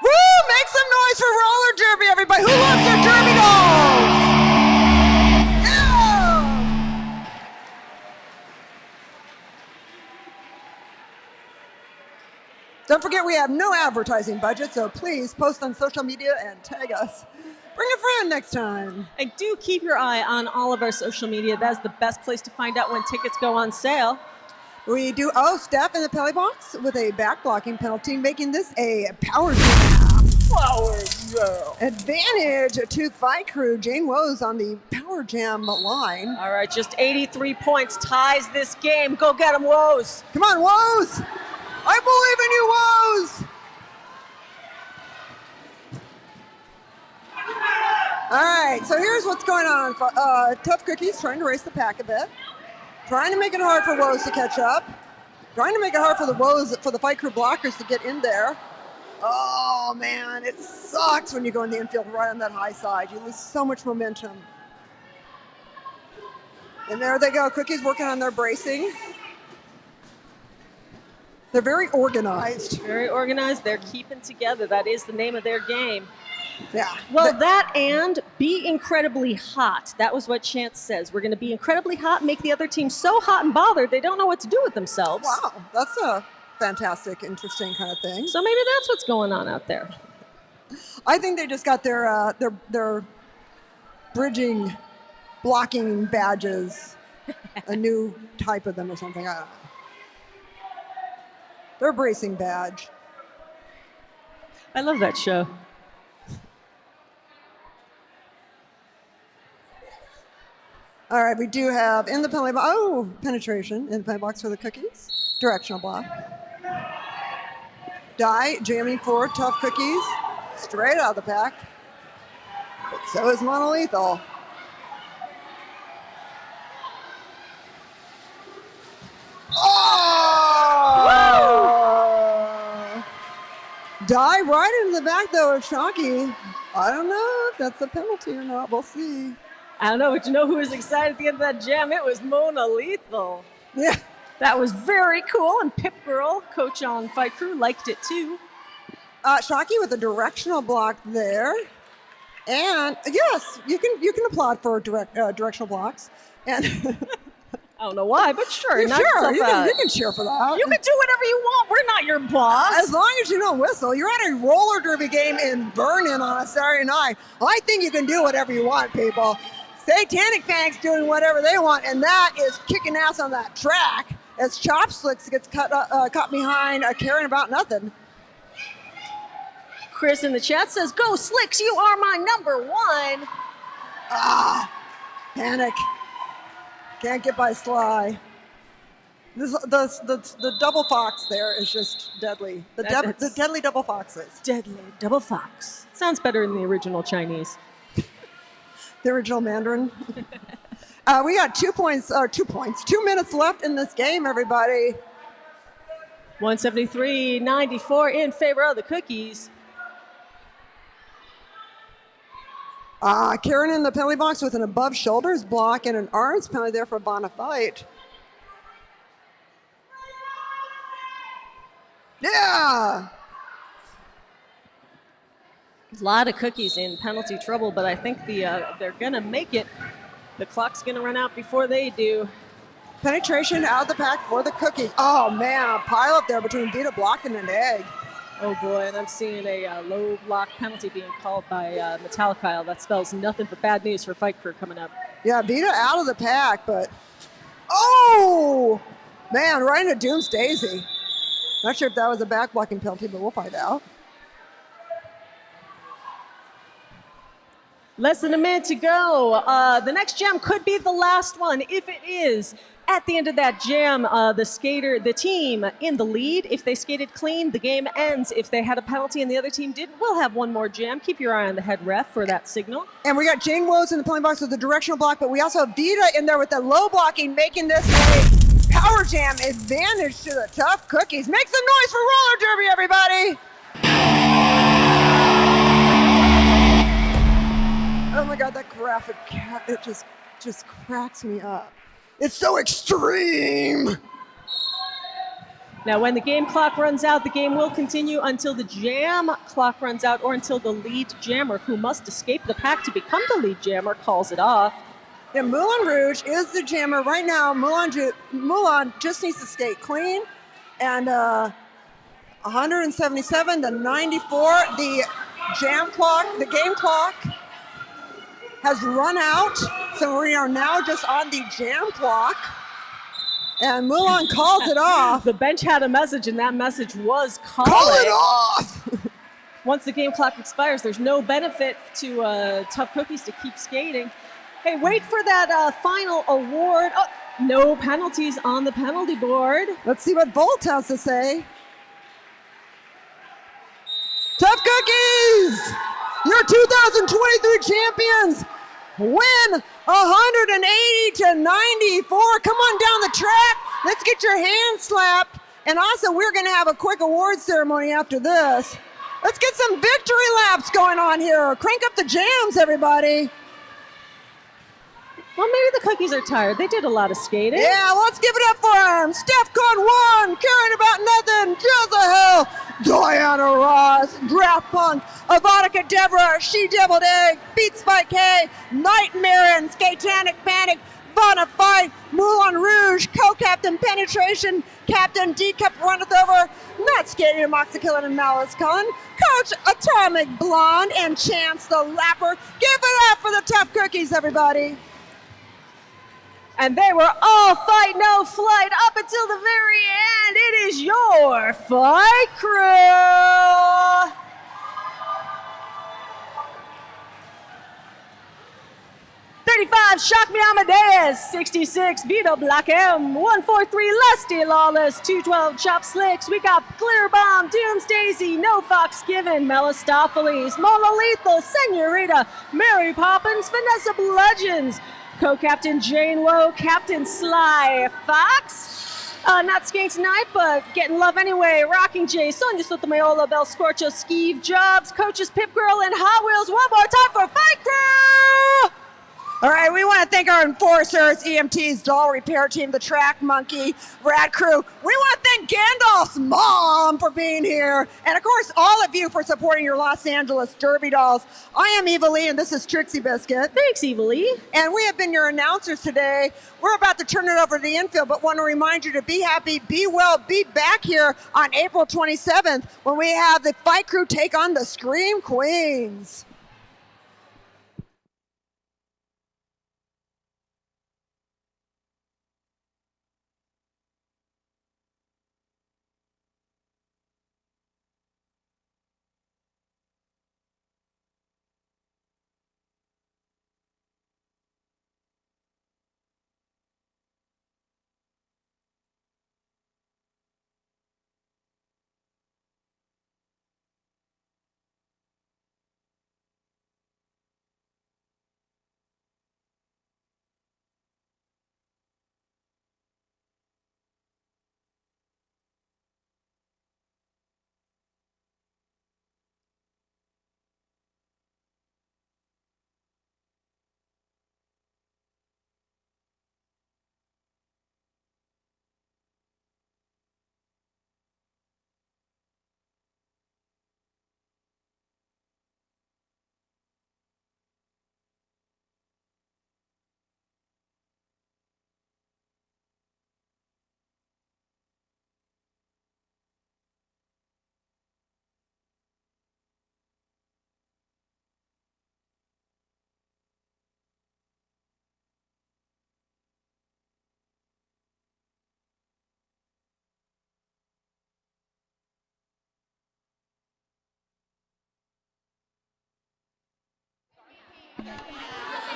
Woo! Make some noise for roller derby, everybody. Who loves their derby dolls? Don't forget, we have no advertising budget, so please post on social media and tag us. Bring a friend next time. And do keep your eye on all of our social media. That's the best place to find out when tickets go on sale. We do, Steph in the penalty box with a back blocking penalty, making this a power jam. Power jam. Advantage to Fight Crew. Jane Woes on the power jam line. All right, just 83 points ties this game. Go get them, Woes. Come on, Woes. I believe in you, Woes. All right, so here's what's going on. Tough Cookies trying to race the pack a bit, trying to make it hard for Woes to catch up, trying to make it hard for the Woes, for the Fight Crew blockers to get in there. Oh man, it sucks when you go in the infield right on that high side. You lose so much momentum. And there they go, Cookies working on their bracing. They're very organized. Very organized. They're keeping together. That is the name of their game. Yeah. Well, that and be incredibly hot. That was what Chance says. We're going to be incredibly hot, make the other team so hot and bothered they don't know what to do with themselves. Wow, that's a fantastic, interesting kind of thing. So maybe that's what's going on out there. I think they just got their bridging, blocking badges, a new type of them or something. I don't know. Their bracing badge. I love that show. All right, we do have in the penalty box, penetration in the penalty box for the Cookies. Directional block. Die jamming for Tough Cookies. Straight out of the pack. But so is Monolethal. Oh! Die right into the back, though, of Shocky. I don't know if that's a penalty or not. We'll see. I don't know, but you know who was excited at the end of that jam? It was Monolethal. Yeah. That was very cool, and Pip Girl, coach on Fight Crew, liked it too. Shocky with a directional block there. And yes, you can applaud for directional blocks. And I don't know why, but sure. You can cheer for that. You can do whatever you want. We're not your boss. As long as you don't whistle. You're at a roller derby game in Vernon on a Saturday night. I think you can do whatever you want, people. Satanic Panic's doing whatever they want, and that is kicking ass on that track as Chopslicks gets caught behind Karen about nothing. Chris in the chat says, "Go Slicks, you are my number one." Panic. Can't get by Sly. The double fox there is just deadly. The deadly double foxes. Deadly double fox. Sounds better in the original Chinese. The original Mandarin. We got 2 minutes left in this game, everybody. 173-94 in favor of the Cookies. Karen in the penalty box with an above shoulders block and an arms penalty there for Bonafide. Yeah! A lot of Cookies in penalty trouble, but I think they're going to make it. The clock's going to run out before they do. Penetration out of the pack for the Cookies. Oh, man, pile up there between Vita block and an egg. Oh, boy, and I'm seeing a low block penalty being called by Metallicile. That spells nothing but bad news for Fight Crew coming up. Yeah, Vita out of the pack, but... Oh! Man, right into Doom's Daisy. Not sure if that was a back blocking penalty, but we'll find out. Less than a minute to go. The next jam could be the last one. If it is, at the end of that jam, the team in the lead, if they skated clean, the game ends. If they had a penalty and the other team didn't, we'll have one more jam. Keep your eye on the head ref for that signal. And we got Jane Woes in the penalty box with the directional block, but we also have Vita in there with the low blocking, making this a power jam advantage to the Tough Cookies. Make some noise for roller derby, everybody! Oh my God, that graphic, it just cracks me up. It's so extreme. Now, when the game clock runs out, the game will continue until the jam clock runs out or until the lead jammer, who must escape the pack to become the lead jammer, calls it off. Yeah, Moulin Rouge is the jammer right now. Moulin just needs to skate clean. And 177 to 94, the jam clock, the game clock has run out, so we are now just on the jam clock. And Moulin calls it off. The bench had a message, and that message was call it off! Once the game clock expires, there's no benefit to Tough Cookies to keep skating. Hey, wait for that final award. Oh, no penalties on the penalty board. Let's see what Volt has to say. Tough Cookies! Your 2023 champions win 180-94. Come on down the track. Let's get your hands slapped. And also, we're going to have a quick award ceremony after this. Let's get some victory laps going on here. Crank up the jams, everybody. Well, maybe the cookies are tired. They did a lot of skating. Yeah, let's give it up for him. Steph Con 1, caring about nothing. Jezebel, Diana Ross, Draft Punk, Avonica Deborah, She Deviled Egg, Beat Spike K, Nightmare and Skatanic Panic, Vanna Fight, Moulin Rouge, Co-Captain Penetration, Captain D Cup Runneth Over, Not Skating Amoxicillin and Malice Cullen, Coach Atomic Blonde, and Chance the Lapper. Give it up for the tough cookies, everybody. And they were all fight, no flight up until the very end. It is your Fight Crew. $35, Shock Me Amadeus. 66, Vito Black M. 143, Lusty Lawless. 212, Chop Slicks. We got Clear Bomb, Doomsdaisy, No Fox Given, Melistopheles, Mona Lethal, Senorita, Mary Poppins, Vanessa Bludgeons, Co-Captain Jane Woe, Captain Sly Fox. Not skating tonight, but getting love anyway. Rocking J, Sonia Sotomayola, Bel Scorcho, Skeeve Jobs, Coaches Pip Girl, and Hot Wheels. One more time for Fight Crew! All right, we want to thank our enforcers, EMTs, Doll Repair Team, the Track Monkey, Rad Crew. We want to thank Gandalf's mom for being here. And of course, all of you for supporting your Los Angeles Derby Dolls. I am Eva Lee, and this is Trixie Biscuit. Thanks, Eva Lee. And we have been your announcers today. We're about to turn it over to the infield, but want to remind you to be happy, be well, be back here on April 27th when we have the Fight Crew take on the Scream Queens.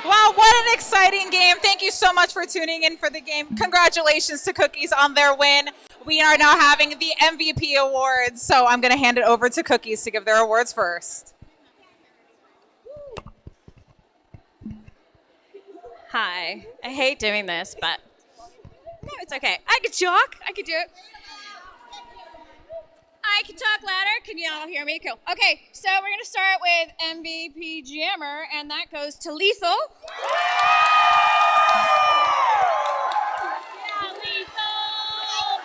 Wow, what an exciting game. Thank you so much for tuning in for the game. Congratulations to Cookies on their win. We are now having the MVP awards, so I'm going to hand it over to Cookies to give their awards first. Hi. I hate doing this, but no, it's okay. I could talk. I could do it. I can talk louder. Can you all hear me? Cool. Okay, so we're going to start with MVP Jammer, and that goes to Lethal. Yeah, Lethal!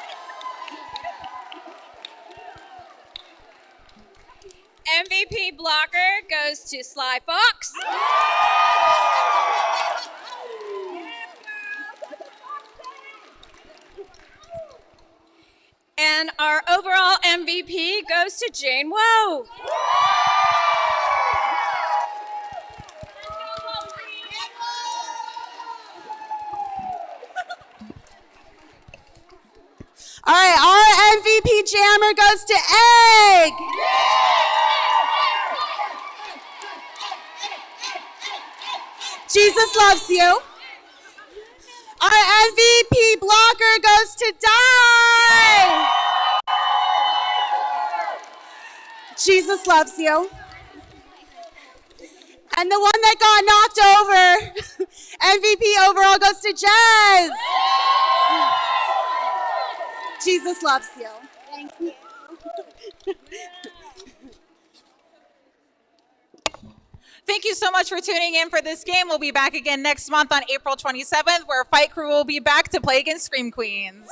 MVP Blocker goes to Sly Fox. And our overall MVP goes to Jane Woe. All right, our MVP Jammer goes to Egg. Jesus loves you. Our MVP Blocker goes to Die. Jesus loves you. And the one that got knocked over, MVP overall goes to Jez. Jesus loves you. Thank you. Thank you so much for tuning in for this game. We'll be back again next month on April 27th, where Fight Crew will be back to play against Scream Queens.